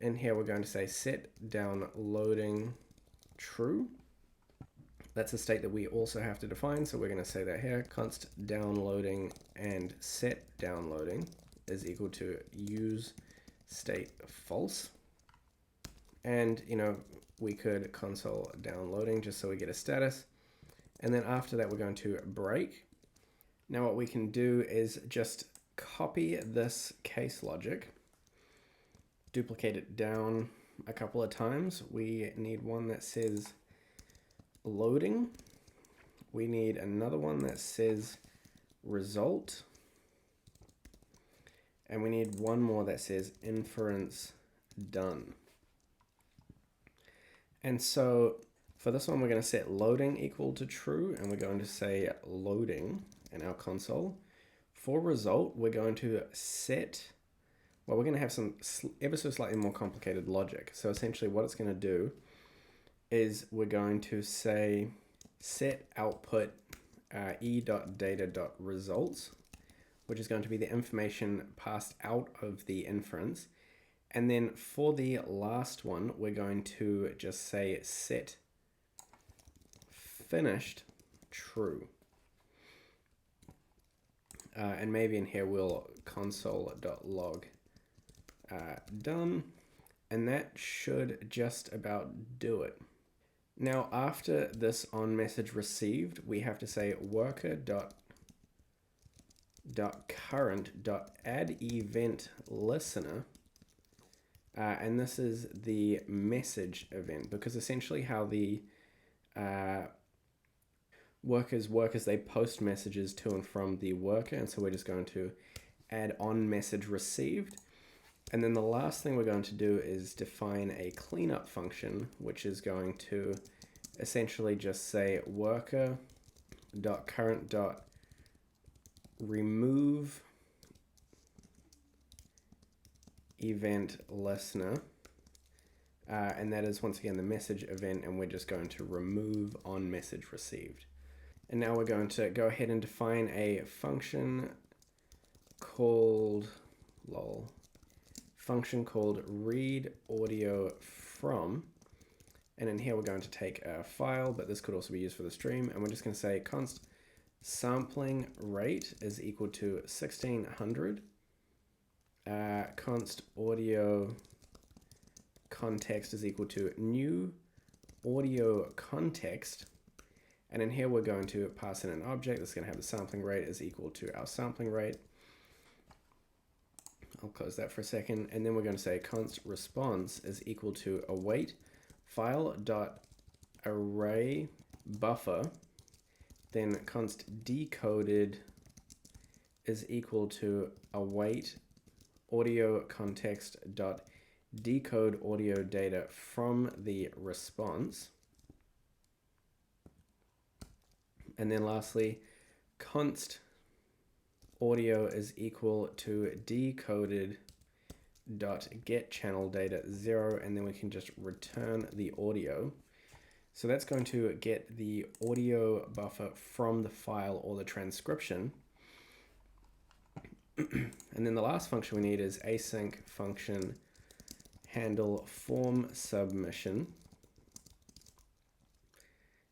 In here, we're going to say set downloading true. That's a state that we also have to define. So we're going to say that here, const downloading and set downloading is equal to use state false. And, we could console downloading just so we get a status. And then after that, we're going to break. Now what we can do is just copy this case logic, duplicate it down a couple of times. We need one that says loading. We need another one that says result. And we need one more that says inference done. And so for this one, we're going to set loading equal to true, and we're going to say loading in our console. For result, we're going to set Well, we're going to have some ever so slightly more complicated logic. So essentially what it's going to do is we're going to say set output e.data.results, which is going to be the information passed out of the inference. And then for the last one, we're going to just say set finished true. And maybe in here we'll console.log done. And that should just about do it. Now, after this on message received, we have to say worker.current.add event listener. And this is the message event, because essentially how the workers work is they post messages to and from the worker. And so we're just going to add on message received. And then the last thing we're going to do is define a cleanup function, which is going to essentially just say worker.current.remove event listener. And that is once again the message event, and we're just going to remove on message received. And now we're going to go ahead and define a function called read audio from, and in here we're going to take a file, but this could also be used for the stream, and we're just going to say const sampling rate is equal to 1600, const audio context is equal to new audio context, and in here we're going to pass in an object that's going to have the sampling rate is equal to our sampling rate. I'll close that for a second, and then we're going to say const response is equal to await file.array buffer, then const decoded is equal to await audio context dot decode audio data from the response, and then lastly const audio is equal to decoded dot get channel data 0, and then we can just return the audio. So that's going to get the audio buffer from the file or the transcription. And then the last function we need is async function handle form submission.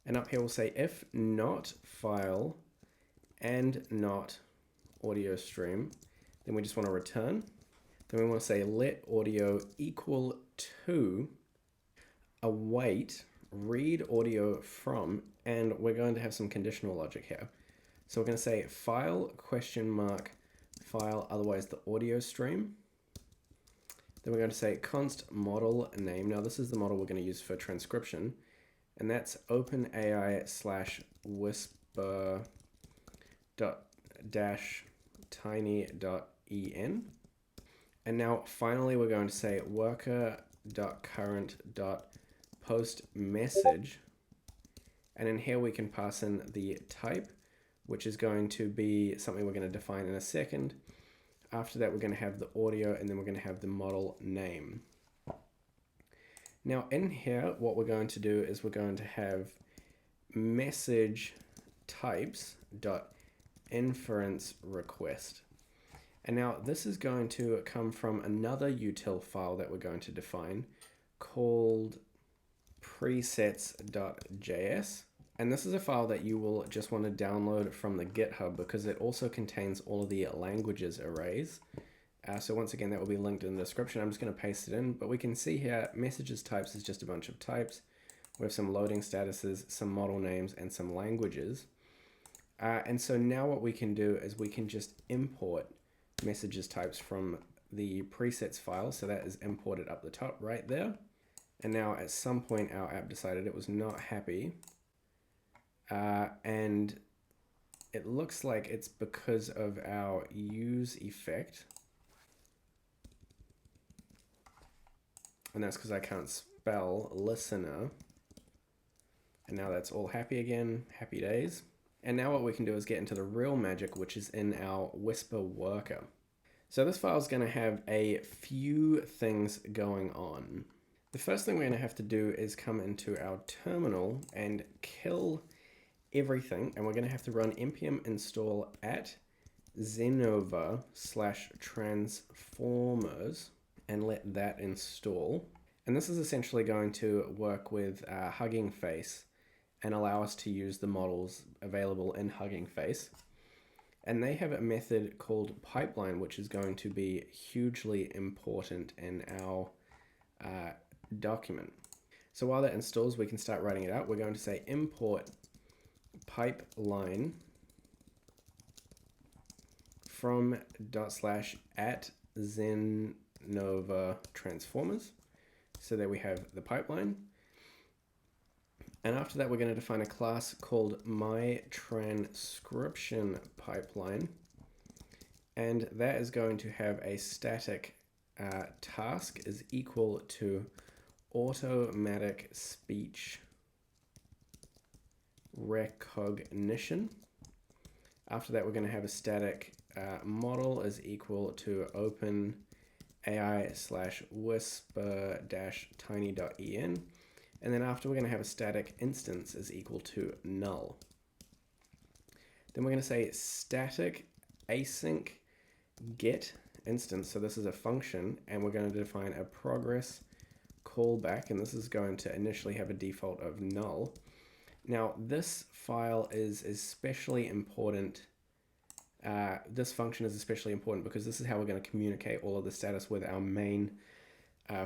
And up here we'll say if not file and not audio stream, then we just want to return. Then we want to say let audio equal to await read audio from, and we're going to have some conditional logic here. So we're going to say file question mark file, otherwise the audio stream. Then we're going to say const model name. Now this is the model we're going to use for transcription, and that's OpenAI /whisper tiny.en. And now finally we're going to say worker.current.post message, and in here we can pass in the type, which is going to be something we're going to define in a second. After that we're going to have the audio, and then we're going to have the model name. Now in here what we're going to do is we're going to have message types dot inference request. And now this is going to come from another util file that we're going to define called presets.js. And this is a file that you will just want to download from the GitHub, because it also contains all of the languages arrays. So once again, that will be linked in the description. I'm just going to paste it in, but we can see here messages types is just a bunch of types. We have some loading statuses, some model names, and some languages. And so now what we can do is we can just import messages types from the presets file. So that is imported up the top right there. And now at some point our app decided it was not happy. And it looks like it's because of our use effect. And that's because I can't spell listener. And now that's all happy again, happy days. And now what we can do is get into the real magic, which is in our Whisper worker. So this file is going to have a few things going on. The first thing we're going to have to do is come into our terminal and kill everything, and we're going to have to run npm install at zenova/transformers and let that install. And this is essentially going to work with Hugging Face and allow us to use the models available in Hugging Face. And they have a method called pipeline, which is going to be hugely important in our document. So while that installs, we can start writing it out. We're going to say import pipeline from /at Zenova transformers. So there we have the pipeline. And after that, we're going to define a class called myTranscription_pipeline. And that is going to have a static task is equal to automatic speech recognition. After that, we're going to have a static model is equal to open AI/whisper-tiny.en. And then after, we're going to have a static instance is equal to null. Then we're going to say static async get instance. So this is a function, and we're going to define a progress callback, and this is going to initially have a default of null. Now, this file is especially important. This function is especially important because this is how we're going to communicate all of the status with our main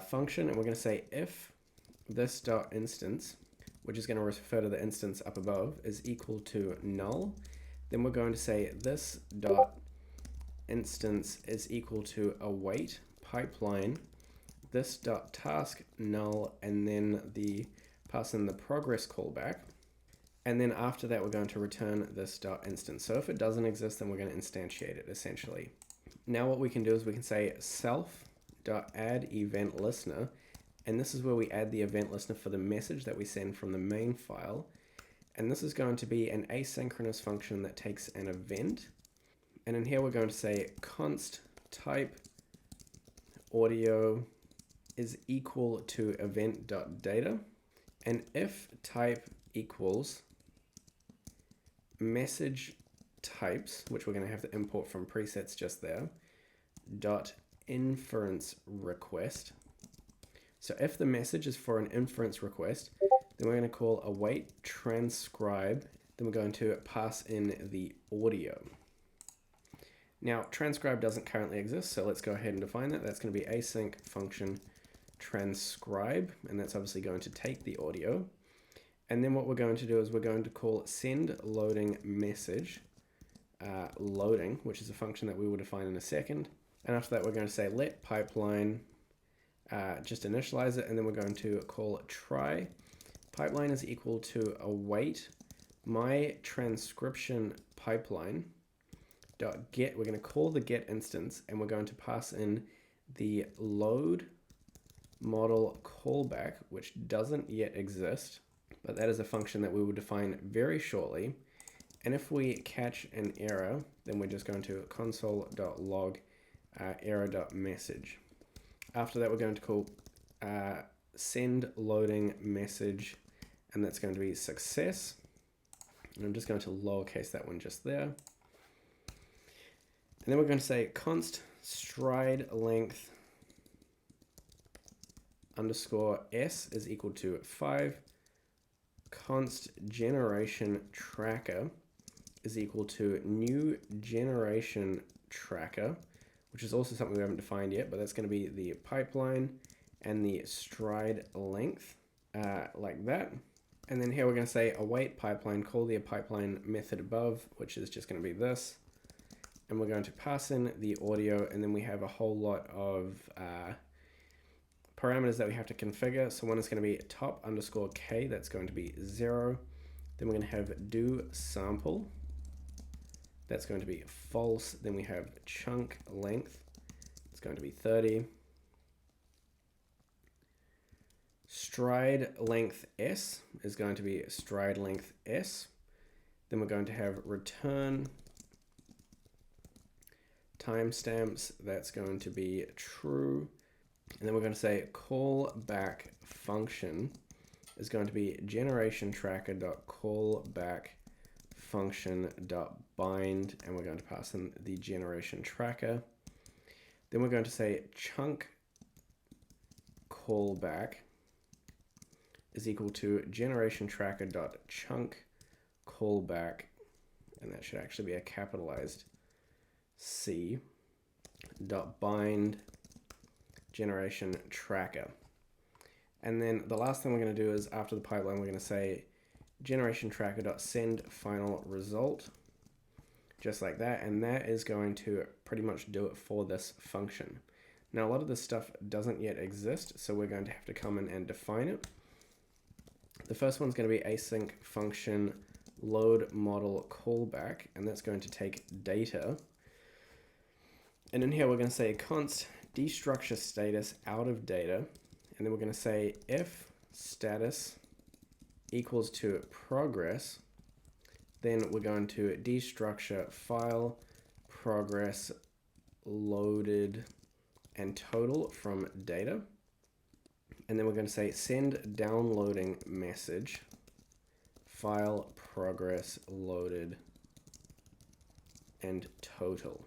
function. And we're going to say if this dot instance, which is going to refer to the instance up above, is equal to null, then we're going to say this dot instance is equal to await pipeline, this dot task null, and then pass in the progress callback. And then after that, we're going to return this dot instance. So if it doesn't exist, then we're going to instantiate it essentially. Now what we can do is we can say self.add event listener. And this is where we add the event listener for the message that we send from the main file. And this is going to be an asynchronous function that takes an event. And in here, we're going to say const type audio is equal to event.data. And if type equals message types, which we're going to have to import from presets just there, dot inference request. So if the message is for an inference request, then we're going to call await transcribe. Then we're going to pass in the audio. Now, transcribe doesn't currently exist, so let's go ahead and define that. That's going to be async function transcribe, and that's obviously going to take the audio. And then what we're going to do is we're going to call send loading message loading, which is a function that we will define in a second. And after that, we're going to say let pipeline just initialize it, and then we're going to call try pipeline is equal to await my transcription pipeline dot get. We're going to call the get instance, and we're going to pass in the load model callback, which doesn't yet exist, but that is a function that we will define very shortly. And if we catch an error, then we're just going to console.log error.message. After that, we're going to call send loading message, and that's going to be success. And I'm just going to lowercase that one just there. And then we're going to say const stride length underscore s is equal to 5. Const generation tracker is equal to new generation tracker, which is also something we haven't defined yet, but that's going to be the pipeline and the stride length, like that. And then here we're going to say await pipeline, call the pipeline method above, which is just going to be this. And we're going to pass in the audio, and then we have a whole lot of parameters that we have to configure. So one is going to be top underscore k, that's going to be 0. Then we're going to have do sample, that's going to be false. Then we have chunk length, it's going to be 30. Stride length s is going to be stride length s. Then we're going to have return timestamps, that's going to be true. And then we're going to say callback function is going to be generation tracker.callback function.bind, and we're going to pass in the generation tracker. Then we're going to say chunk callback is equal to generation tracker.chunk callback, and that should actually be a capitalized C dot bind generation tracker. And then the last thing we're going to do is after the pipeline, we're going to say generation tracker.send final result, just like that. And that is going to pretty much do it for this function. Now, a lot of this stuff doesn't yet exist, so we're going to have to come in and define it. The first one's going to be async function load model callback, and that's going to take data. And in here, we're going to say const destructure status out of data. And then we're going to say if status equals to progress, then we're going to destructure file progress loaded and total from data. And then we're going to say send downloading message file progress loaded and total.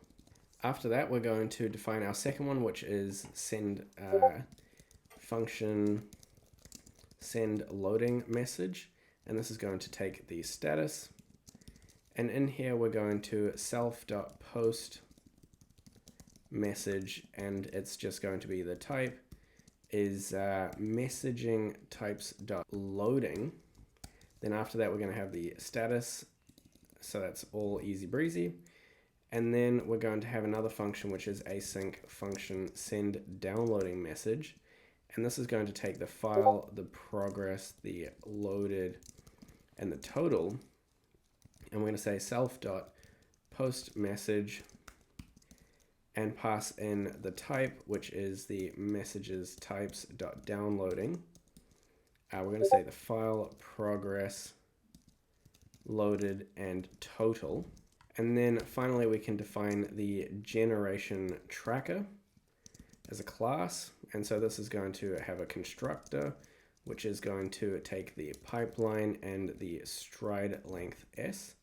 After that, we're going to define our second one, which is send function send loading message, and this is going to take the status, and in here we're going to self.post message, and it's just going to be the type is messaging types.loading. Then after that, we're going to have the status, so that's all easy breezy. And then we're going to have another function, which is async function send downloading message. And this is going to take the file, the progress, the loaded, and the total. And we're going to say self.post message and pass in the type, which is the messages types.downloading. We're going to say the file, progress, loaded, and total. And then finally, we can define the generation tracker as a class. And so this is going to have a constructor, which is going to take the pipeline and the stride length s.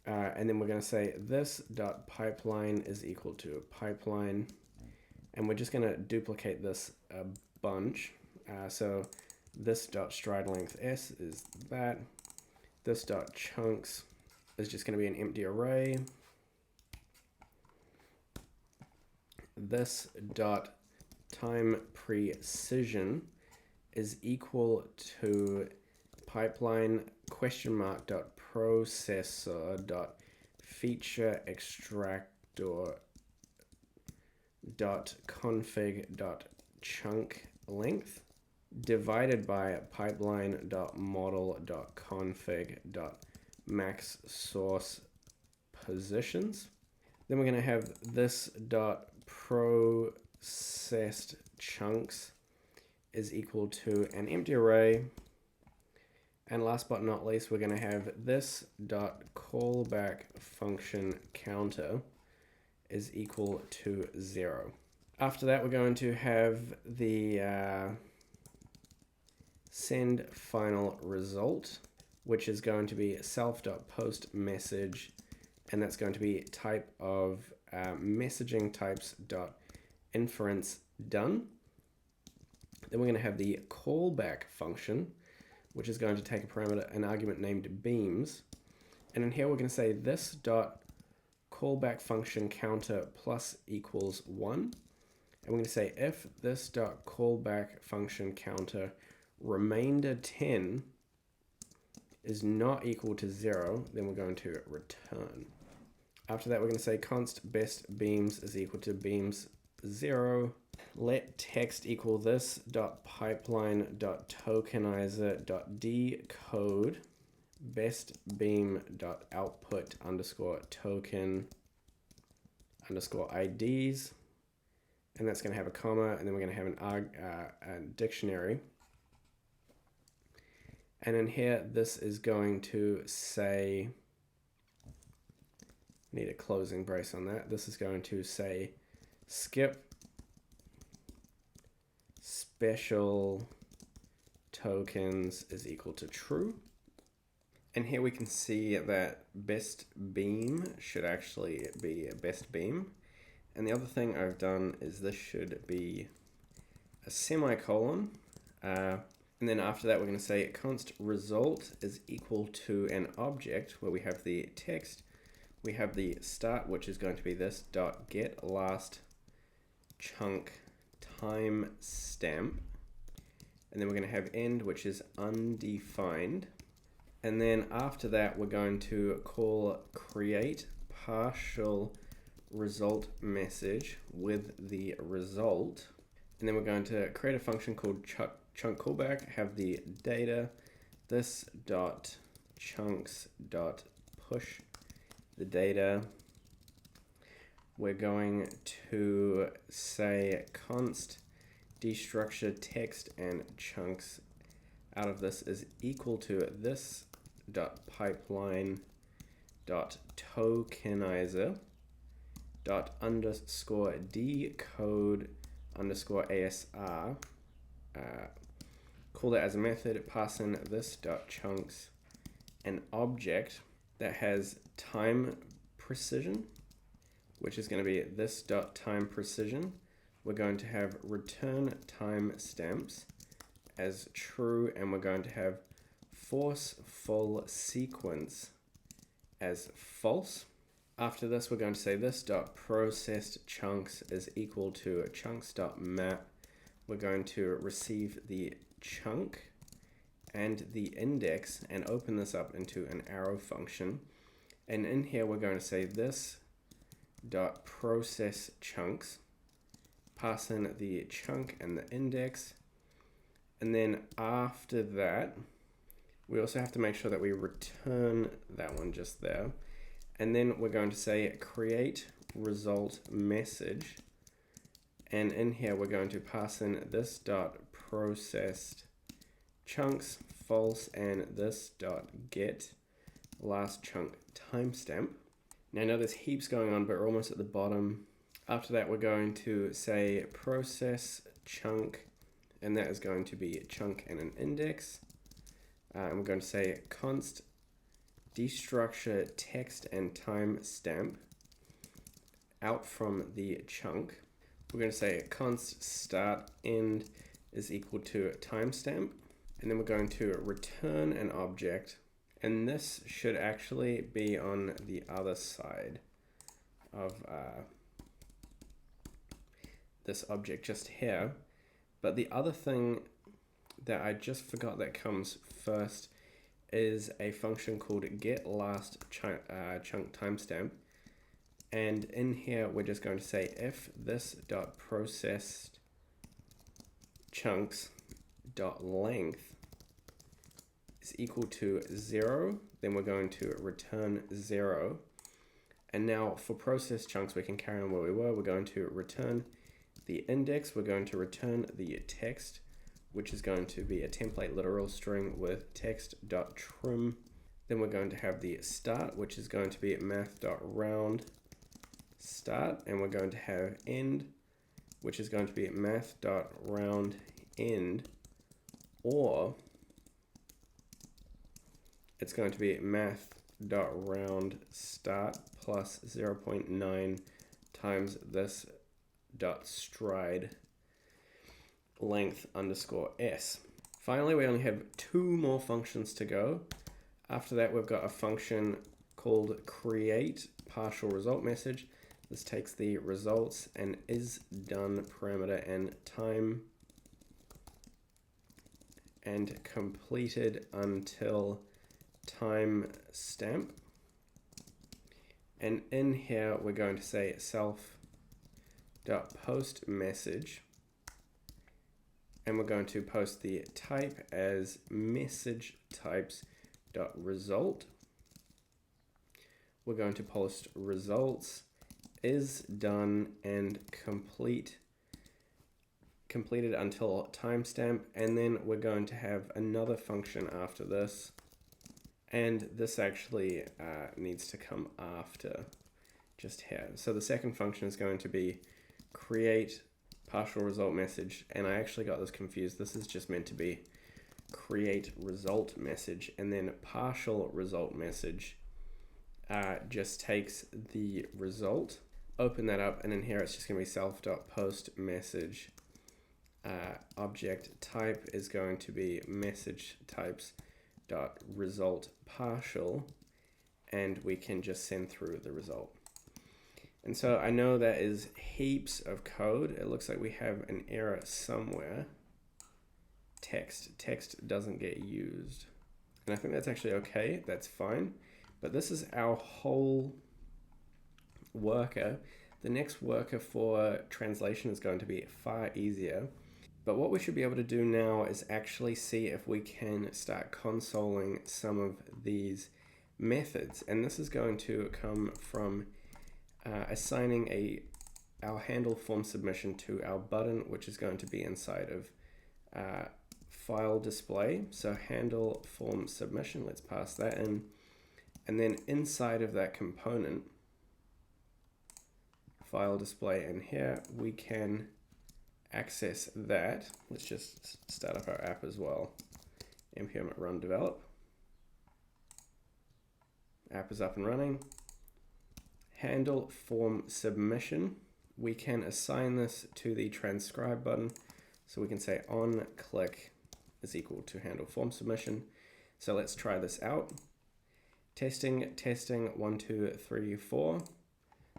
And then we're going to say this dot pipeline is equal to pipeline. And we're just going to duplicate this a bunch. So this dot stride length s is that. This dot chunks is just going to be an empty array. This dot time precision is equal to pipeline question mark dot processor dot feature extractor dot config dot chunk length divided by pipeline dot model dot config dot max source positions. Then we're going to have this dot processed chunks is equal to an empty array. And last but not least, we're going to have this dot callback function counter is equal to 0. After that, we're going to have the send final result, which is going to be self.post message, and that's going to be type of messaging types.inference done. Then we're going to have the callback function, which is going to take a parameter, an argument named beams. And in here, we're going to say this dot callback function counter plus equals 1. And we're going to say if this dot callback function counter remainder 10 is not equal to 0, then we're going to return. After that, we're going to say const best beams is equal to beams 0. Let text equal this dot pipeline dot tokenizer dot decode best beam dot output underscore token underscore IDs, and that's going to have a comma, and then we're going to have a dictionary. And in here, this is going to say need a closing brace on that. This is going to say skip special tokens is equal to true. And here we can see that best beam should actually be best beam. And the other thing I've done is this should be a semicolon. And then after that, we're going to say const result is equal to an object where we have the text. We have the start, which is going to be this dot get last chunk time stamp. And then we're going to have end, which is undefined. And then after that, we're going to call create partial result message with the result. And then we're going to create a function called chunk callback, have the data, this dot chunks dot push the data. We're going to say const destructure text and chunks out of this is equal to this dot pipeline dot tokenizer dot underscore decode underscore ASR. Call that as a method, pass in this dot chunks, an object that has time precision, which is going to be this dot time precision. We're going to have return time stamps as true, and we're going to have force full sequence as false. After this, we're going to say this dot processed chunks is equal to chunks dot map. We're going to receive the chunk and the index and open this up into an arrow function. And in here, we're going to say this dot process chunks, pass in the chunk and the index. And then after that, we also have to make sure that we return that one just there. And then we're going to say create result message. And in here, we're going to pass in this dot processed chunks false and this dot get last chunk timestamp. Now I know there's heaps going on, but we're almost at the bottom. After that, we're going to say process chunk, and that is going to be a chunk and an index. And we're going to say const destructure text and timestamp out from the chunk. We're going to say const start end is equal to timestamp, and then we're going to return an object, and this should actually be on the other side of this object just here. But the other thing that I just forgot that comes first is a function called get last chunk timestamp. And in here, we're just going to say if this dot processed chunks dot length is equal to 0, then we're going to return 0. And now for process chunks, we can carry on where we were. We're going to return the index. We're going to return the text, which is going to be a template literal string with text.trim. Then we're going to have the start, which is going to be math.round start, and we're going to have end, which is going to be math.round end, or it's going to be math.round start plus 0.9 times this dot stride length underscore s. Finally, we only have 2 more functions to go. After that, we've got a function called create partial result message. This takes the results and is done parameter and time and completed until time stamp. And in here, we're going to say self.post message. And we're going to post the type as message types.result. We're going to post results is done and completed until timestamp, and then we're going to have another function after this, and this actually needs to come after just here. So the second function is going to be create partial result message, and I actually got this confused. This is just meant to be create result message, and then partial result message just takes the result, open that up, and in here it's just going to be self.post message. Object type is going to be message types dot result partial, and we can just send through the result. And so I know that is heaps of code. It looks like we have an error somewhere. Text doesn't get used. And I think that's actually okay, that's fine. But this is our whole worker. The next worker for translation is going to be far easier. But what we should be able to do now is actually see if we can start consoling some of these methods. And this is going to come from assigning our handle form submission to our button, which is going to be inside of file display. So handle form submission, let's pass that in. And then inside of that component, file display in here, we can access that. Let's just start up our app as well. npm run develop. App is up and running. Handle form submission. We can assign this to the transcribe button. So we can say on click is equal to handle form submission. So let's try this out. Testing, 1, 2, 3, 4.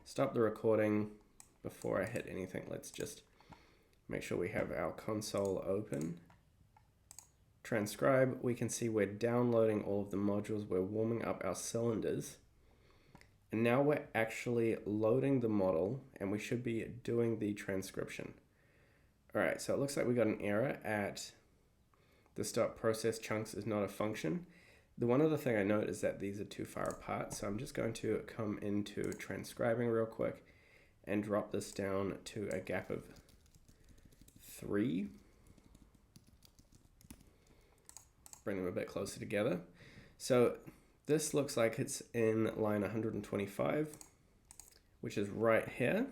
Stop the recording before I hit anything. Let's just make sure we have our console open. Transcribe, we can see we're downloading all of the modules. We're warming up our cylinders. And now we're actually loading the model, and we should be doing the transcription. All right, so it looks like we got an error at the stop process chunks is not a function. The one other thing I note is that these are too far apart, so I'm just going to come into transcribing real quick and drop this down to a gap of 3. Bring them a bit closer together. So this looks like it's in line 125, which is right here.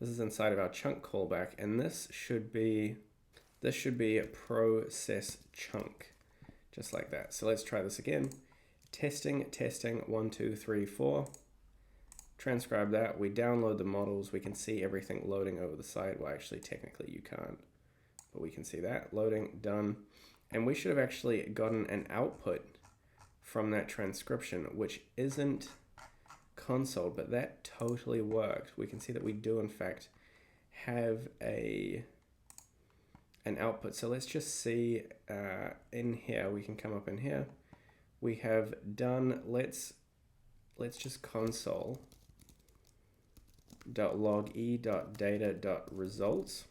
This is inside of our chunk callback, and this should be a process chunk. Just like that. So let's try this again. Testing, 1, 2, 3, 4. Transcribe that. We download the models. We can see everything loading over the side. Well, actually, technically you can't, but we can see that. Loading, done. And we should have actually gotten an output from that transcription, which isn't console, but that totally worked. We can see that we do, in fact, have an output. So let's just see in here, we can come up in here. We have done, let's just console .log_e.data.results.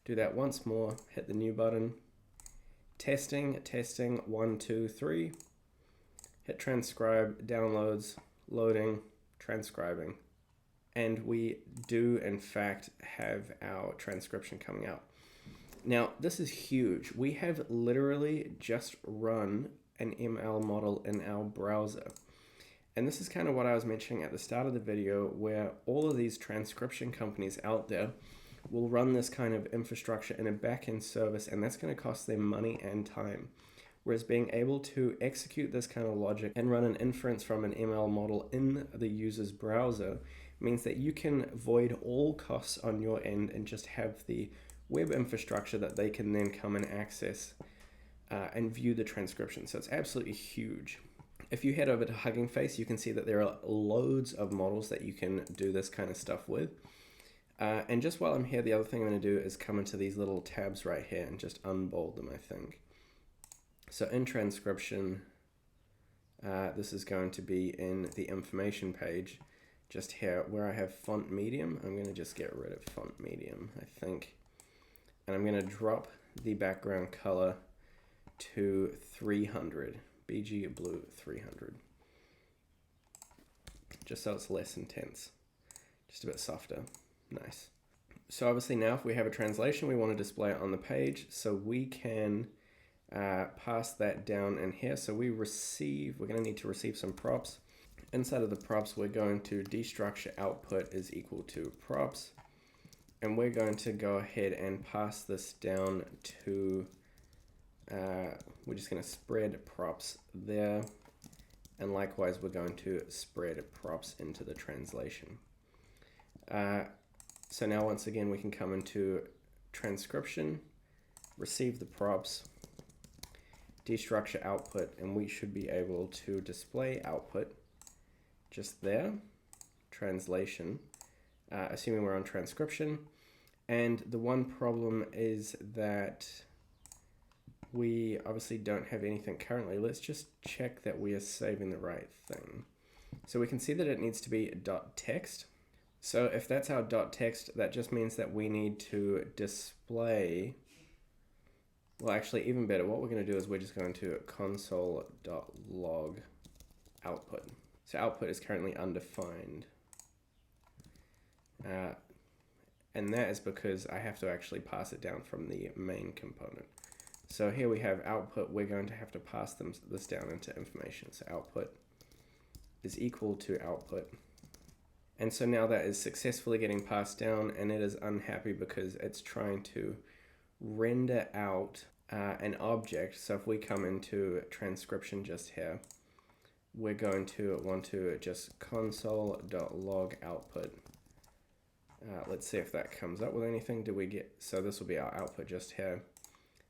Do that once more, hit the new button. Testing, 1, 2, 3. Hit transcribe, downloads, loading, transcribing. And we do, in fact, have our transcription coming out. Now, this is huge. We have literally just run an ML model in our browser. And this is kind of what I was mentioning at the start of the video, where all of these transcription companies out there will run this kind of infrastructure in a backend service, and that's going to cost them money and time. Whereas being able to execute this kind of logic and run an inference from an ML model in the user's browser means that you can void all costs on your end and just have the web infrastructure that they can then come and access and view the transcription. So it's absolutely huge. If you head over to Hugging Face, you can see that there are loads of models that you can do this kind of stuff with. And just while I'm here, the other thing I'm going to do is come into these little tabs right here and just unbold them, I think. So in transcription, this is going to be in the information page. Just here where I have font medium, I'm going to just get rid of font medium, I think. And I'm going to drop the background color to 300, BG blue 300. Just so it's less intense, just a bit softer. Nice. So obviously now if we have a translation, we want to display it on the page, so we can pass that down in here. So we're going to need to receive some props. Inside of the props, we're going to destructure output is equal to props. And we're going to go ahead and pass this down to, we're just going to spread props there. And likewise, we're going to spread props into the translation. So now once again, we can come into transcription, receive the props, destructure output, and we should be able to display output just there, translation, assuming we're on transcription. And the one problem is that we obviously don't have anything currently. Let's just check that we are saving the right thing. So we can see that it needs to be .text. So if that's our .text, that just means that we need to display, well, actually even better, what we're going to do is we're just going to console.log output. So output is currently undefined. And that is because I have to actually pass it down from the main component. So here we have output, we're going to have to pass this down into information. So output is equal to output. And so now that is successfully getting passed down, and it is unhappy because it's trying to render out an object. So if we come into transcription just here, we're going to want to just console.log output. Let's see if that comes up with anything. Do we get, so this will be our output just here.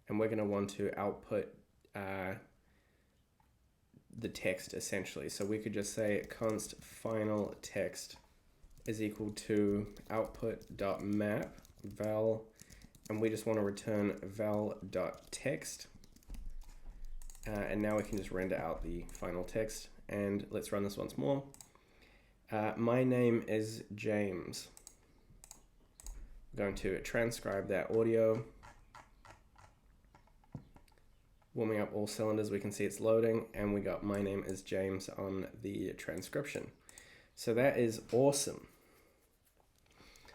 And we're going to want to output the text essentially. So we could just say const final text is equal to output.map val, and we just want to return val.text. And now we can just render out the final text. And let's run this once more. My name is James. I'm going to transcribe that audio. Warming up all cylinders, we can see it's loading, and we got my name is James on the transcription. So that is awesome.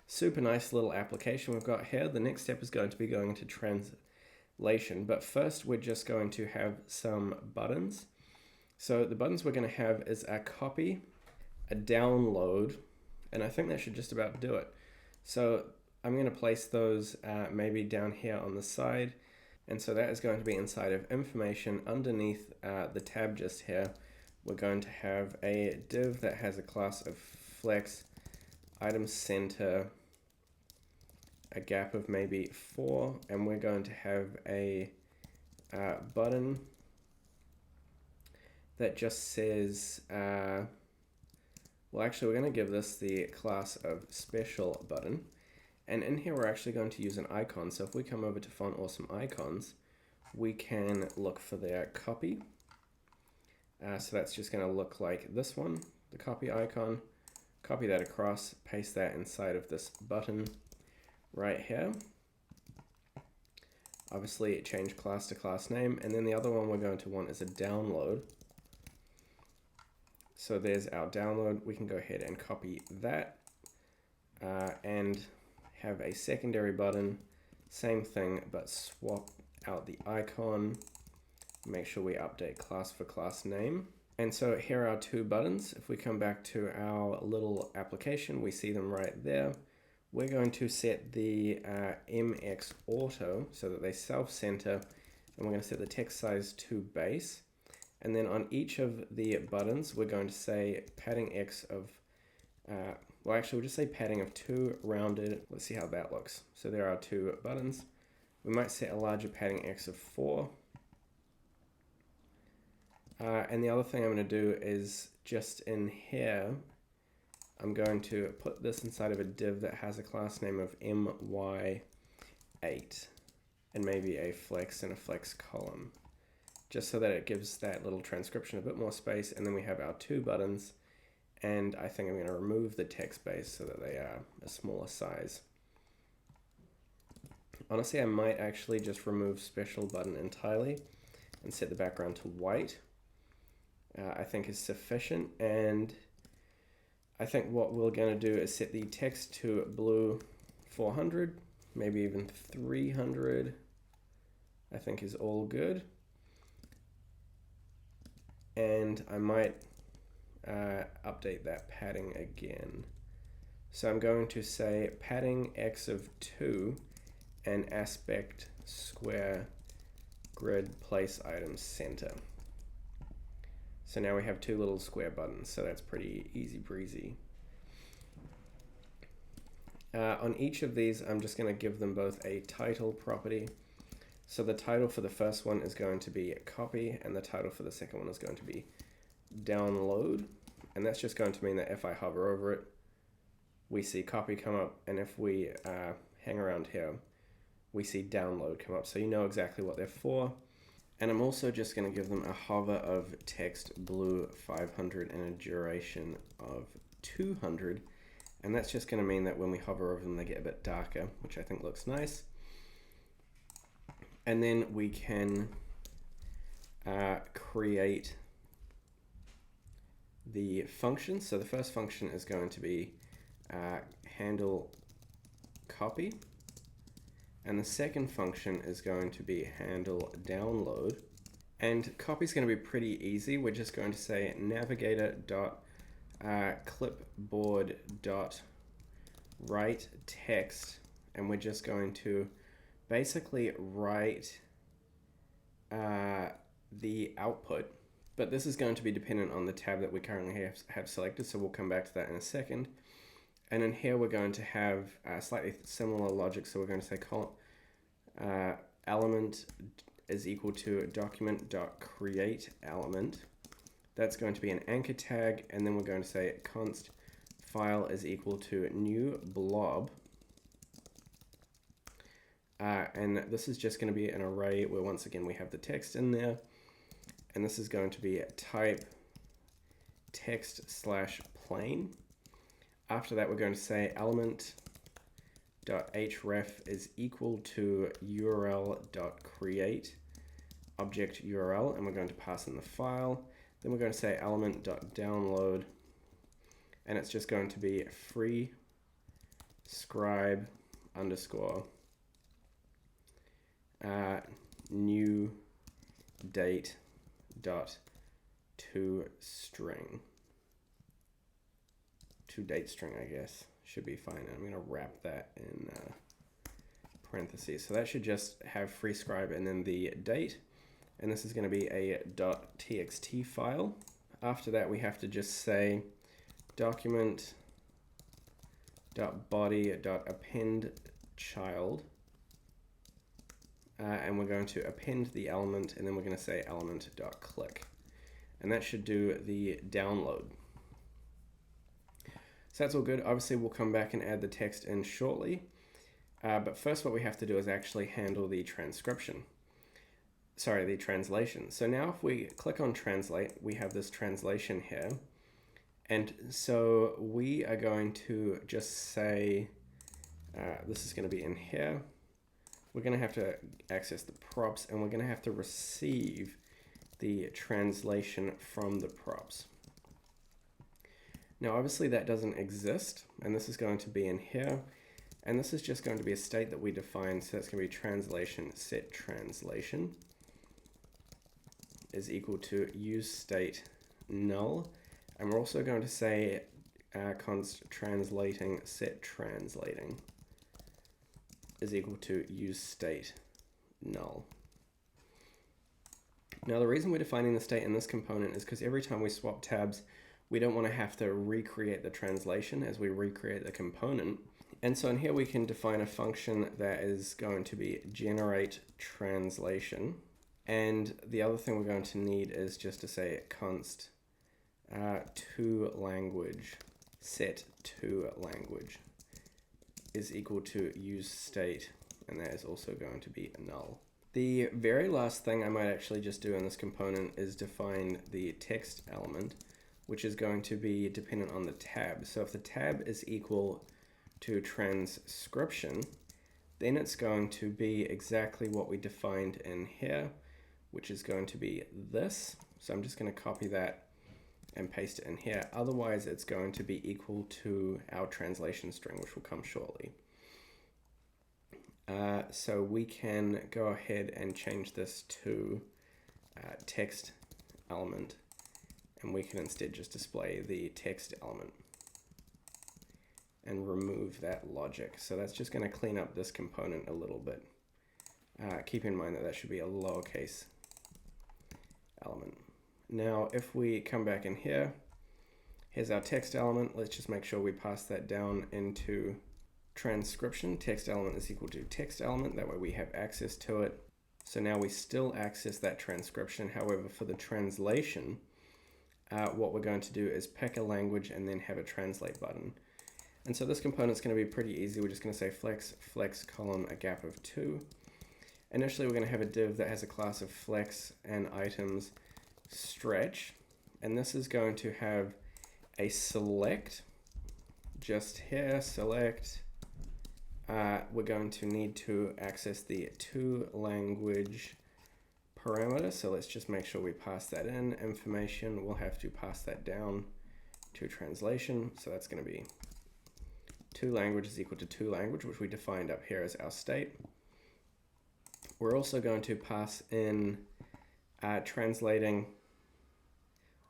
Super nice little application we've got here. The next step is going to be going into translation, but first we're just going to have some buttons. So the buttons we're going to have is a copy, a download, and I think that should just about do it. So I'm going to place those maybe down here on the side. And so that is going to be inside of information underneath the tab just here. We're going to have a div that has a class of flex, item center, a gap of maybe 4, and we're going to have a button that just says, well, actually we're going to give this the class of special button. And in here, we're actually going to use an icon. So if we come over to Font Awesome Icons, we can look for their copy. So that's just going to look like this one, the copy icon. Copy that across, paste that inside of this button right here. Obviously, change class to class name. And then the other one we're going to want is a download. So there's our download. We can go ahead and copy that. And have a secondary button, same thing, but swap out the icon, make sure we update class for class name. And so here are 2 buttons. If we come back to our little application, we see them right there. We're going to set the MX auto so that they self-center, and we're going to set the text size to base. And then on each of the buttons, we're going to say padding X of well, actually, we'll just say padding of 2 rounded. Let's see how that looks. So there are 2 buttons. We might set a larger padding X of 4. And the other thing I'm going to do is just in here, I'm going to put this inside of a div that has a class name of my8 and maybe a flex and a flex column, just so that it gives that little transcription a bit more space. And then we have our 2 buttons. And I think I'm going to remove the text base so that they are a smaller size. Honestly, I might actually just remove special button entirely and set the background to white. I think is sufficient. And I think what we're going to do is set the text to blue 400, maybe even 300. I think is all good. And I might update that padding again. So I'm going to say padding x of 2 and aspect square grid place item center. So now we have two little square buttons, so that's pretty easy breezy. On each of these, I'm just going to give them both a title property. So the title for the first one is going to be copy, and the title for the second one is going to be download. And that's just going to mean that if I hover over it, we see copy come up, and if we hang around here, we see download come up. So you know exactly what they're for. And I'm also just going to give them a hover of text blue 500 and a duration of 200. And that's just going to mean that when we hover over them, they get a bit darker, which I think looks nice. And then we can create the function. So the first function is going to be handle copy. And the second function is going to be handle download. And copy is going to be pretty easy. We're just going to say navigator.clipboard.write text, and we're just going to basically write the output. But this is going to be dependent on the tab that we currently have selected, so we'll come back to that in a second. And in here we're going to have slightly similar logic, so we're going to say element is equal to document.create element. That's going to be an anchor tag, and then we're going to say const file is equal to new blob. And this is just going to be an array where once again we have the text in there, and this is going to be type text/plain. After that, we're going to say element.href is equal to url.create object URL, and we're going to pass in the file. Then we're going to say element.download, and it's just going to be free scribe underscore new date dot to string. To date string, I guess, should be fine. I'm going to wrap that in parentheses. So that should just have free scribe and then the date. And this is going to be a .txt file. After that, we have to just say document.body.append child. And we're going to append the element, and then we're going to say element.click. And that should do the download. So that's all good. Obviously, we'll come back and add the text in shortly. But first, what we have to do is actually handle the transcription. Sorry, the translation. So now if we click on translate, we have this translation here. And so we are going to just say, this is going to be in here. We're going to have to access the props, and we're going to have to receive the translation from the props. Now, obviously that doesn't exist, and this is going to be in here, and this is just going to be a state that we define. So that's going to be translation set translation is equal to use state null, and we're also going to say const translating set translating is equal to use state null. Now, the reason we're defining the state in this component is because every time we swap tabs, we don't want to have to recreate the translation as we recreate the component. And so in here we can define a function that is going to be generate translation. And the other thing we're going to need is just to say const to language set to language is equal to use state, and that is also going to be null. The very last thing I might actually just do in this component is define the text element, which is going to be dependent on the tab. So if the tab is equal to transcription, then it's going to be exactly what we defined in here, which is going to be this. So I'm just going to copy that and paste it in here. Otherwise, it's going to be equal to our translation string, which will come shortly. So we can go ahead and change this to text element, And we can instead just display the text element and remove that logic. So that's just going to clean up this component a little bit. Keep in mind that that should be a lowercase element. Now, if we come back in here, here's our text element. Let's just make sure we pass that down into transcription. Text element is equal to text element. That way we have access to it. So now we still access that transcription. However, for the translation, what we're going to do is pick a language and then have a translate button. And so this component is going to be pretty easy. We're just going to say flex column a gap of 2. Initially, we're going to have a div that has a class of flex and items stretch. And this is going to have a select, just here, select. We're going to need to access the toLanguage parameter. So let's just make sure we pass that in. Information, we'll have to pass that down to translation. So that's going to be toLanguage is equal to toLanguage, which we defined up here as our state. We're also going to pass in translating,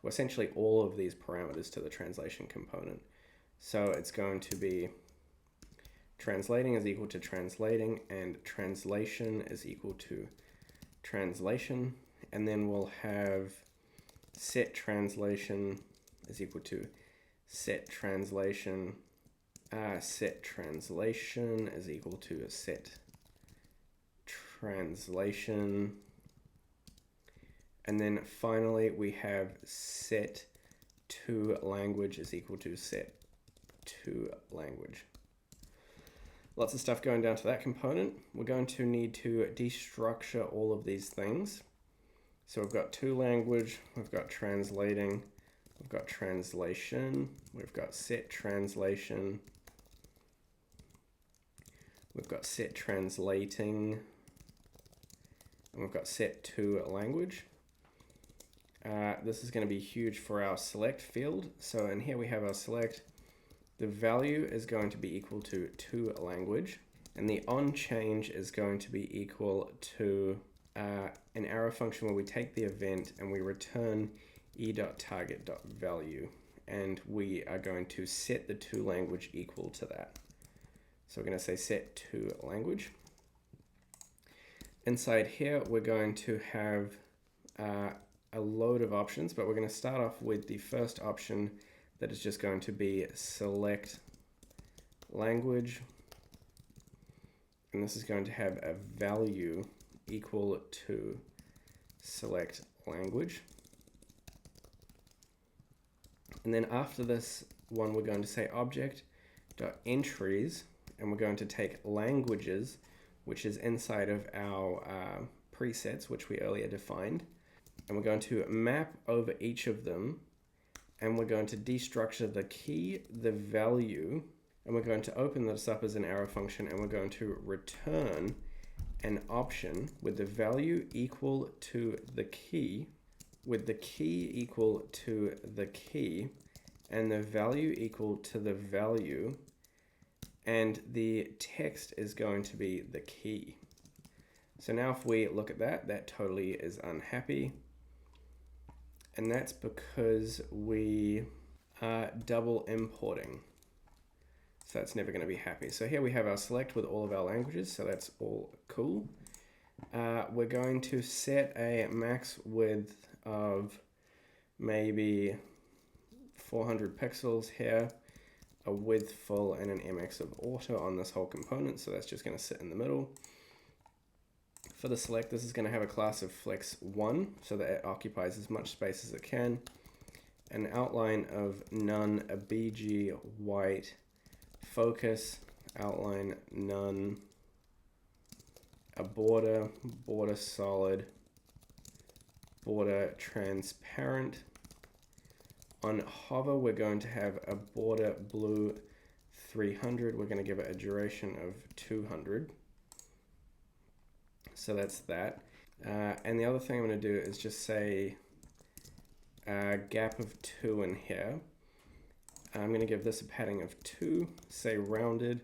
well, essentially all of these parameters to the translation component. So it's going to be translating is equal to translating, and translation is equal to translation. And then we'll have set translation is equal to set translation. Set translation is equal to set translation. And then finally we have set toLanguage is equal to set toLanguage. Lots of stuff going down to that component. We're going to need to destructure all of these things. So we've got toLanguage, we've got translating, we've got translation, we've got set translation, we've got set translating, and we've got set toLanguage. This is going to be huge for our select field. So in here we have our select. The value is going to be equal to toLanguage, and the onChange is going to be equal to an arrow function where we take the event and we return e.target.value, and we are going to set the toLanguage equal to that. So we're going to say set toLanguage. Inside here, we're going to have a load of options, but we're going to start off with the first option that is just going to be select language. And this is going to have a value equal to select language. And then after this one, we're going to say object.entries, and we're going to take languages, which is inside of our presets, which we earlier defined. And we're going to map over each of them, and we're going to destructure the key, the value, and we're going to open this up as an arrow function, and we're going to return an option with the value equal to the key, with the key equal to the key, and the value equal to the value, and the text is going to be the key. So now if we look at that, that totally is unhappy. And that's because we are double importing. So that's never going to be happy. So here we have our select with all of our languages. So that's all cool. We're going to set a max width of maybe 400 pixels here, a width full, and an MX of auto on this whole component. So that's just going to sit in the middle. For the select, this is going to have a class of flex1 so that it occupies as much space as it can, an outline of none, a BG white, focus, outline none, a border, border solid, border transparent. On hover, we're going to have a border blue 300. We're going to give it a duration of 200. So that's that. And the other thing I'm going to do is just say a gap of 2 in here. I'm going to give this a padding of 2, say rounded.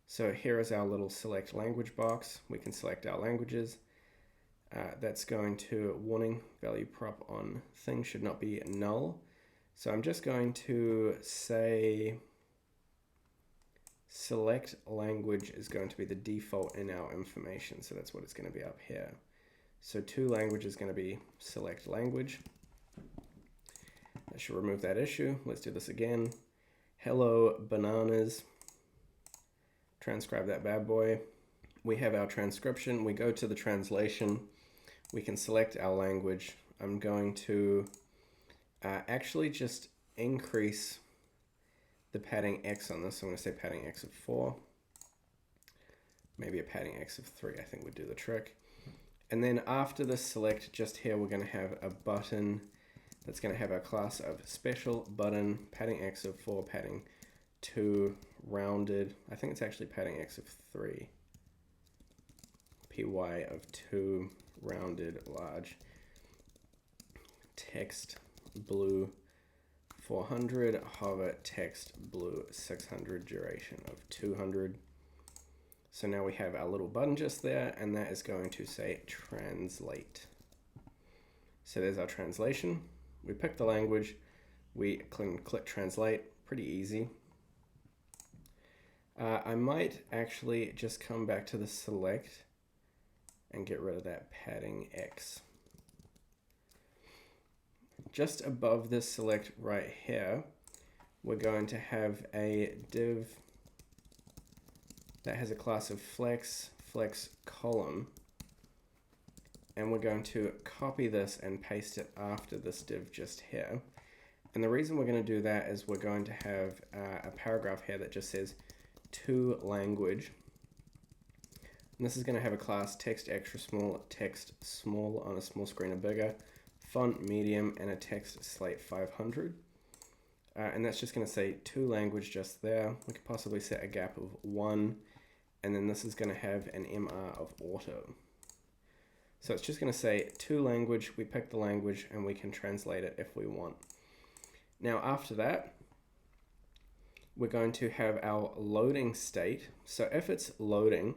So here is our little select language box. We can select our languages. That's going to warning value prop on thing should not be null. So I'm just going to say select language is going to be the default in our information. So that's what it's going to be up here. So toLanguage is going to be select language. I should remove that issue. Let's do this again. Hello bananas. Transcribe that bad boy. We have our transcription. We go to the translation. We can select our language. I'm going to actually just increase the padding X on this. So I'm going to say padding X of 4. Maybe a padding X of 3, I think would do the trick. And then after this select, just here, we're going to have a button that's going to have our class of special button, padding X of 4, padding 2, rounded. I think it's actually padding X of 3. py of 2, rounded, large, text, blue, 400, hover, text, blue, 600, duration of 200. So now we have our little button just there, and that is going to say translate. So there's our translation. We pick the language, we click translate, pretty easy. I might actually just come back to the select and get rid of that padding X. Just above this select right here, we're going to have a div that has a class of flex column, and we're going to copy this and paste it after this div just here. And the reason we're going to do that is we're going to have a paragraph here that just says toLanguage. And this is going to have a class text extra small, text small on a small screen or bigger, font medium, and a text slate 500. And that's just going to say toLanguage just there. We could possibly set a gap of 1, and then this is going to have an MR of auto. So it's just going to say toLanguage, we pick the language, and we can translate it if we want. Now after that, we're going to have our loading state. So if it's loading,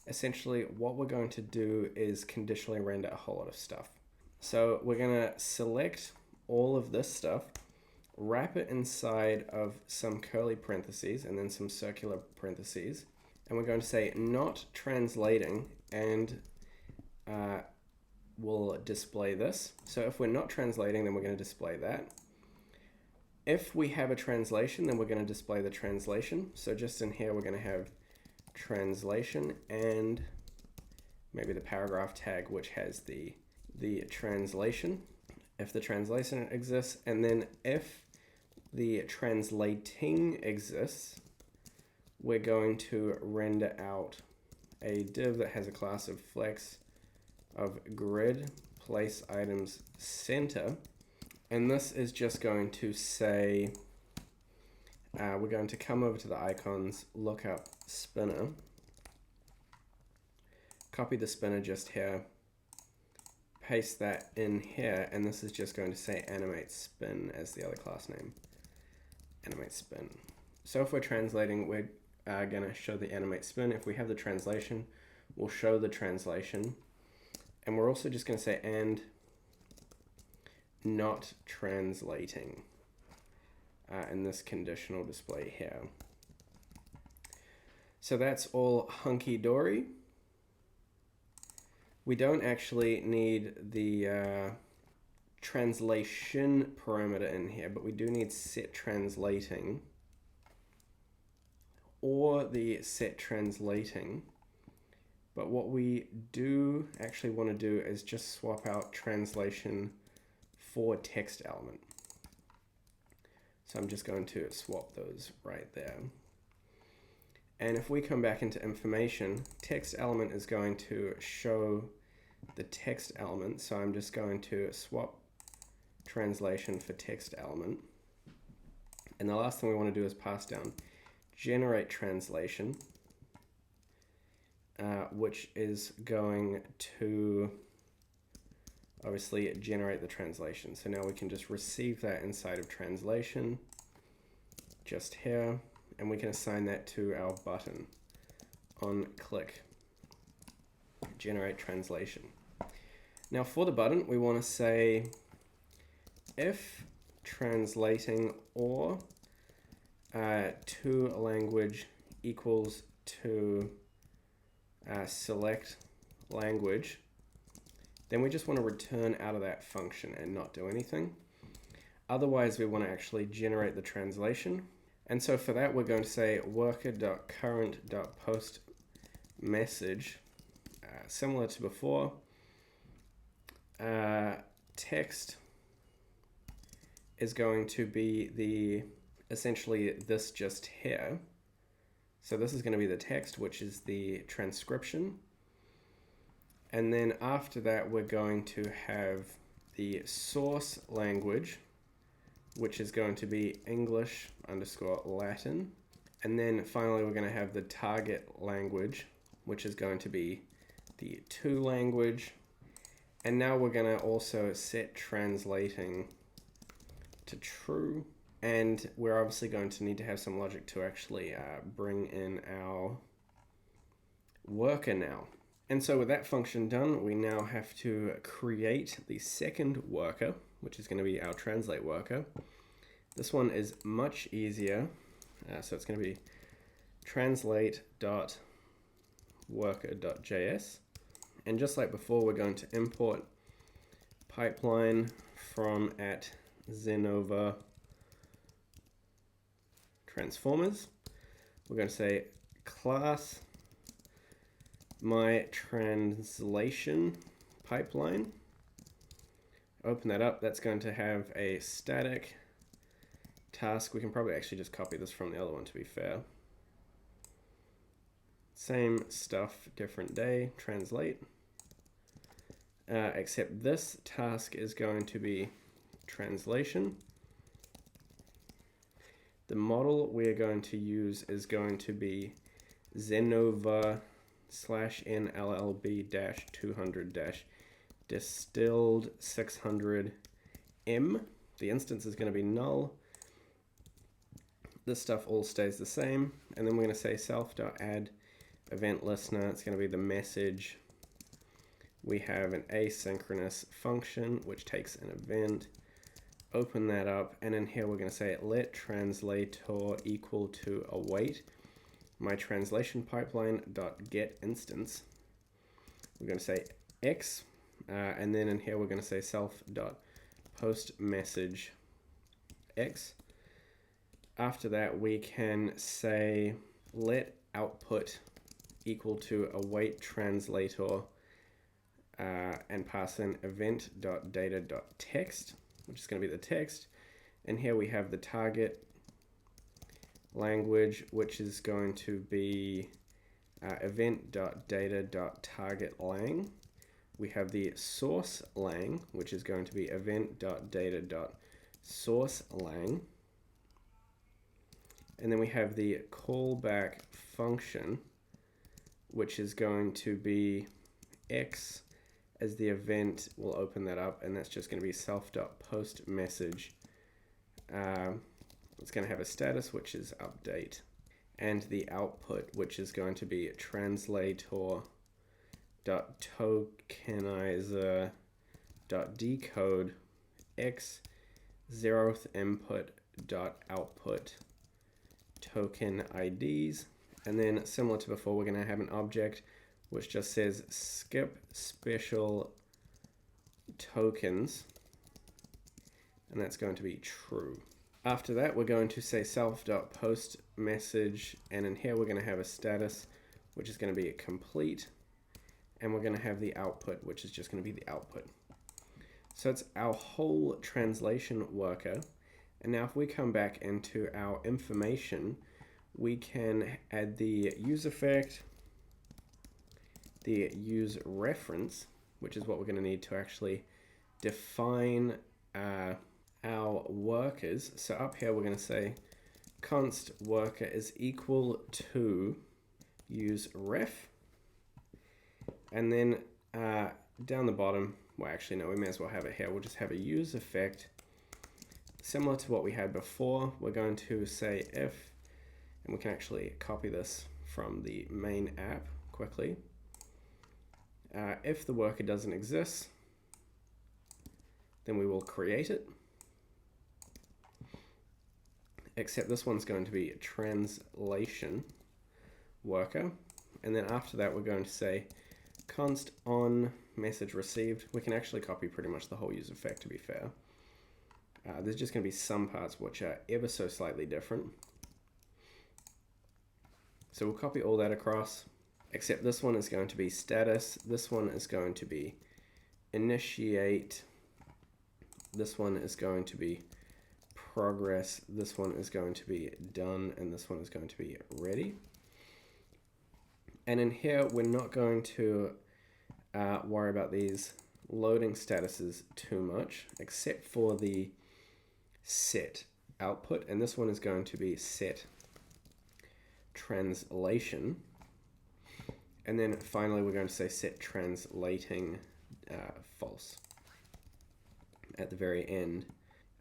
essentially what we're going to do is conditionally render a whole lot of stuff. So we're going to select all of this stuff, wrap it inside of some curly parentheses and then some circular parentheses. And we're going to say not translating, and we'll display this. So if we're not translating, then we're going to display that. If we have a translation, then we're going to display the translation. So just in here, we're going to have translation and maybe the paragraph tag, which has the translation, if the translation exists. And then if the translating exists, we're going to render out a div that has a class of flex of grid, place items center. And this is just going to say, we're going to come over to the icons, look up spinner, copy the spinner just here, paste that in here, and this is just going to say animate spin as the other class name, animate spin. So if we're translating, we're going to show the animate spin. If we have the translation, we'll show the translation. And we're also just going to say and not translating in this conditional display here. So that's all hunky-dory. We don't actually need the translation parameter in here, but we do need set translating or the set translating. But what we do actually want to do is just swap out translation for text element. So I'm just going to swap those right there. And if we come back into information, text element is going to show the text element. So I'm just going to swap translation for text element. And the last thing we want to do is pass down generate translation, which is going to obviously generate the translation. So now we can just receive that inside of translation just here, and we can assign that to our button on click, generate translation. Now for the button, we want to say if translating or to language equals to select language, then we just want to return out of that function and not do anything. Otherwise, we want to actually generate the translation. And so for that, we're going to say worker.current.postMessage, similar to before. Text is going to be essentially this just here. So this is going to be the text, which is the transcription. And then after that, we're going to have the source language, which is going to be English_Latin. And then finally, we're going to have the target language, which is going to be the to language. And now we're going to also set translating to true. And we're obviously going to need to have some logic to actually bring in our worker now. And so with that function done, we now have to create the second worker, which is going to be our translate worker. This one is much easier. So it's going to be translate.worker.js. And just like before, we're going to import pipeline from @Zenova transformers. We're going to say class my translation pipeline. Open that up. That's going to have a static task. We can probably actually just copy this from the other one, to be fair. Same stuff, different day, translate. Except this task is going to be translation. The model we're going to use is going to be Zenova/NLLB-200-distilled 600M. The instance is going to be null. This stuff all stays the same. And then we're going to say self.add event listener. It's going to be the message. We have an asynchronous function which takes an event. Open that up, and in here we're going to say let translator equal to await my translation pipeline dot get instance. We're going to say x, and then in here we're going to say self dot post message x. After that, we can say let output equal to await translator, and pass in event.data.text, which is going to be the text. And here we have the target language, which is going to be event.data.targetLang. We have the source lang, which is going to be event.data.sourceLang. And then we have the callback function, which is going to be x as the event. We'll open that up, and that's just going to be self.postMessage. It's going to have a status, which is update, and the output, which is going to be translator.tokenizer.decode x 0th input.output token IDs. And then similar to before, we're going to have an object which just says skip special tokens, and that's going to be true. After that, we're going to say self.postMessage, and in here we're going to have a status, which is going to be a complete, and we're going to have the output, which is just going to be the output. So it's our whole translation worker. And now if we come back into our information, we can add the use effect, the use reference, which is what we're going to need to actually define our workers. So up here we're going to say const worker is equal to use ref, and then down the bottom, well actually no, we may as well have it here. We'll just have a use effect similar to what we had before. We're going to say if, and we can actually copy this from the main app quickly. If the worker doesn't exist, then we will create it. Except this one's going to be a translation worker. And then after that, we're going to say const on message received. We can actually copy pretty much the whole user effect, to be fair. There's just going to be some parts which are ever so slightly different. So we'll copy all that across, except this one is going to be status. This one is going to be initiate. This one is going to be progress. This one is going to be done. And this one is going to be ready. And in here, we're not going to worry about these loading statuses too much, except for the set output. And this one is going to be set translation. And then finally, we're going to say set translating false at the very end.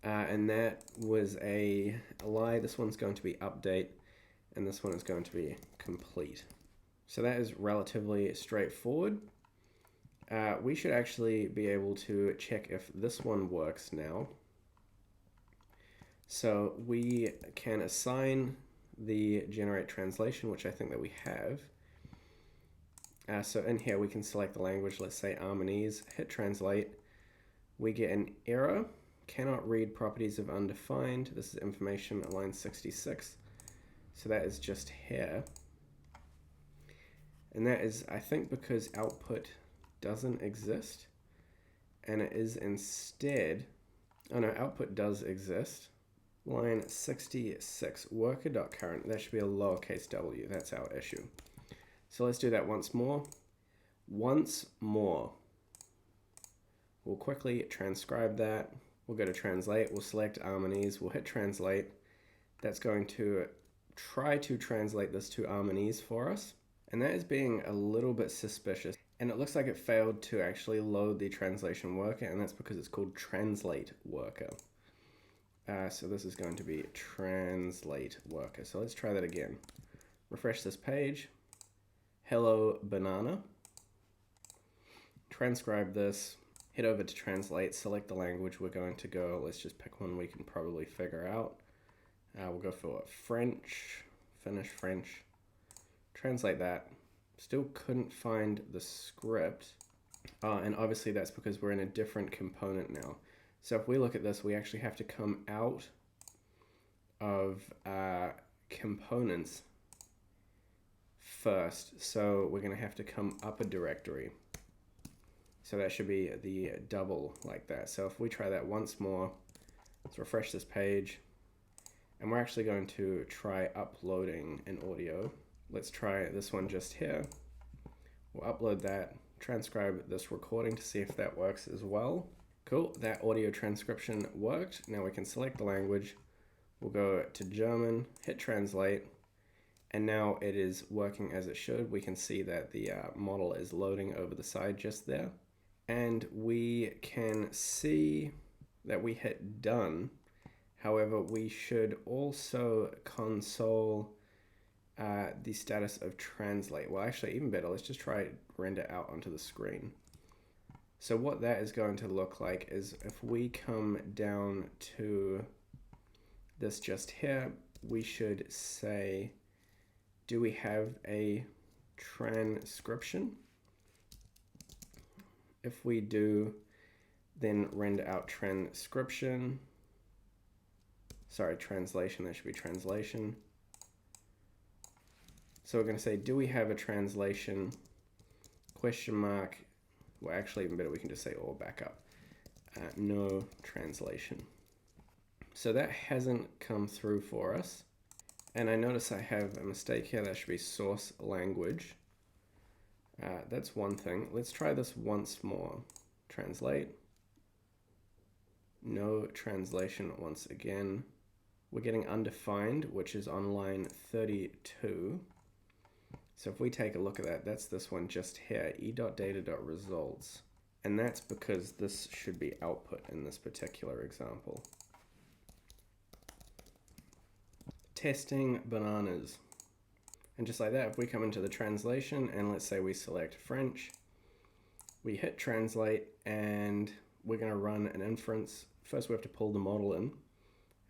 And that was a lie. This one's going to be update, and this one is going to be complete. So that is relatively straightforward. We should actually be able to check if this one works now. So we can assign the generate translation, which I think that we have. So in here we can select the language, let's say Armenian, hit translate. We get an error, cannot read properties of undefined. This is information at line 66. So that is just here. And that is, I think, because output doesn't exist. And it is instead, oh no, output does exist. Line 66, worker.current, that should be a lowercase w, that's our issue. So let's do that once more. Once more. We'll quickly transcribe that. We'll go to translate, we'll select Armenian, we'll hit translate. That's going to try to translate this to Armenian for us. And that is being a little bit suspicious. And it looks like it failed to actually load the translation worker, and that's because it's called translate worker. So this is going to be translate worker. So let's try that again. Refresh this page. Hello banana. Transcribe this. Head over to translate. Select the language we're going to go. Let's just pick one we can probably figure out. We'll go for French. Finish French. Translate that. Still couldn't find the script. And obviously that's because we're in a different component now. So if we look at this, we actually have to come out of components first. So we're going to have to come up a directory. So that should be the double like that. So if we try that once more, let's refresh this page. And we're actually going to try uploading an audio. Let's try this one just here. We'll upload that, transcribe this recording to see if that works as well. Cool, that audio transcription worked. Now we can select the language. We'll go to German, hit translate, and now it is working as it should. We can see that the model is loading over the side just there. And we can see that we hit done. However, we should also console the status of translate. Well, actually, even better, let's just try render out onto the screen. So what that is going to look like is if we come down to this just here, we should say, do we have a transcription? If we do, then render out transcription. Sorry, translation, that should be translation. So we're going to say, do we have a translation? Question mark. Well, actually, even better, we can just say or backup. No translation. So that hasn't come through for us. And I notice I have a mistake here. That should be source language. That's one thing. Let's try this once more. Translate. No translation once again. We're getting undefined, which is on line 32. So if we take a look at that, that's this one just here, e.data.results. And that's because this should be output in this particular example. Testing bananas. And just like that, if we come into the translation and let's say we select French, we hit translate and we're going to run an inference. First, we have to pull the model in,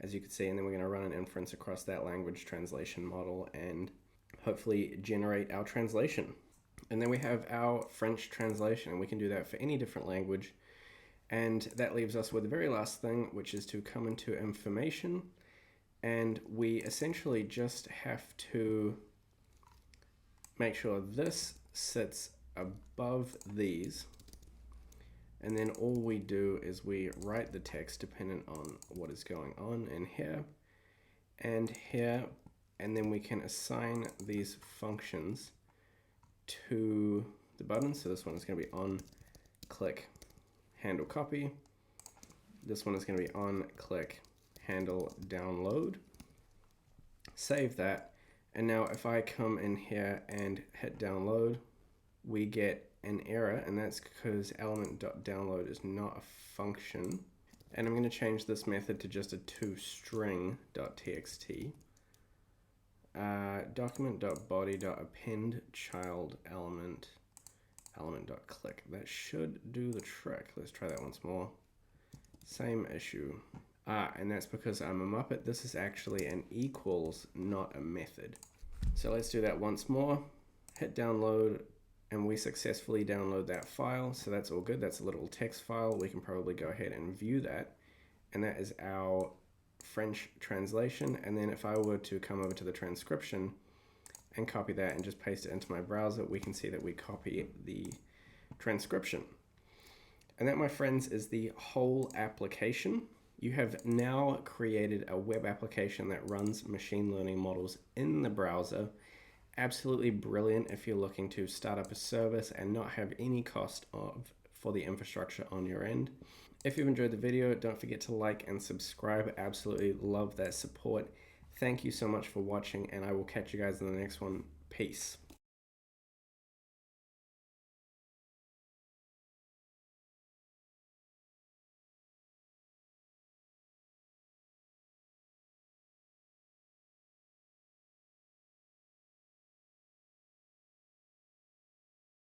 as you can see, and then we're going to run an inference across that language translation model and hopefully generate our translation. And then we have our French translation, and we can do that for any different language. And that leaves us with the very last thing, which is to come into information. And we essentially just have to make sure this sits above these. And then all we do is we write the text dependent on what is going on in here and here. And then we can assign these functions to the button. So this one is going to be on click handle copy. This one is going to be on click handle download. Save that. And now if I come in here and hit download, we get an error, and that's because element.download is not a function. And I'm going to change this method to just a toString.txt. Document.body.append child element.click. That should do the trick. Let's try that once more. Same issue. And that's because I'm a Muppet. This is actually an equals, not a method. So let's do that once more. Hit download, and we successfully download that file. So that's all good. That's a little text file. We can probably go ahead and view that. And that is our French translation. And then if I were to come over to the transcription and copy that and just paste it into my browser, we can see that we copy the transcription. And that, my friends, is the whole application. You have now created a web application that runs machine learning models in the browser. Absolutely brilliant if you're looking to start up a service and not have any cost for the infrastructure on your end. If you've enjoyed the video, don't forget to like and subscribe. Absolutely love that support. Thank you so much for watching, and I will catch you guys in the next one. Peace.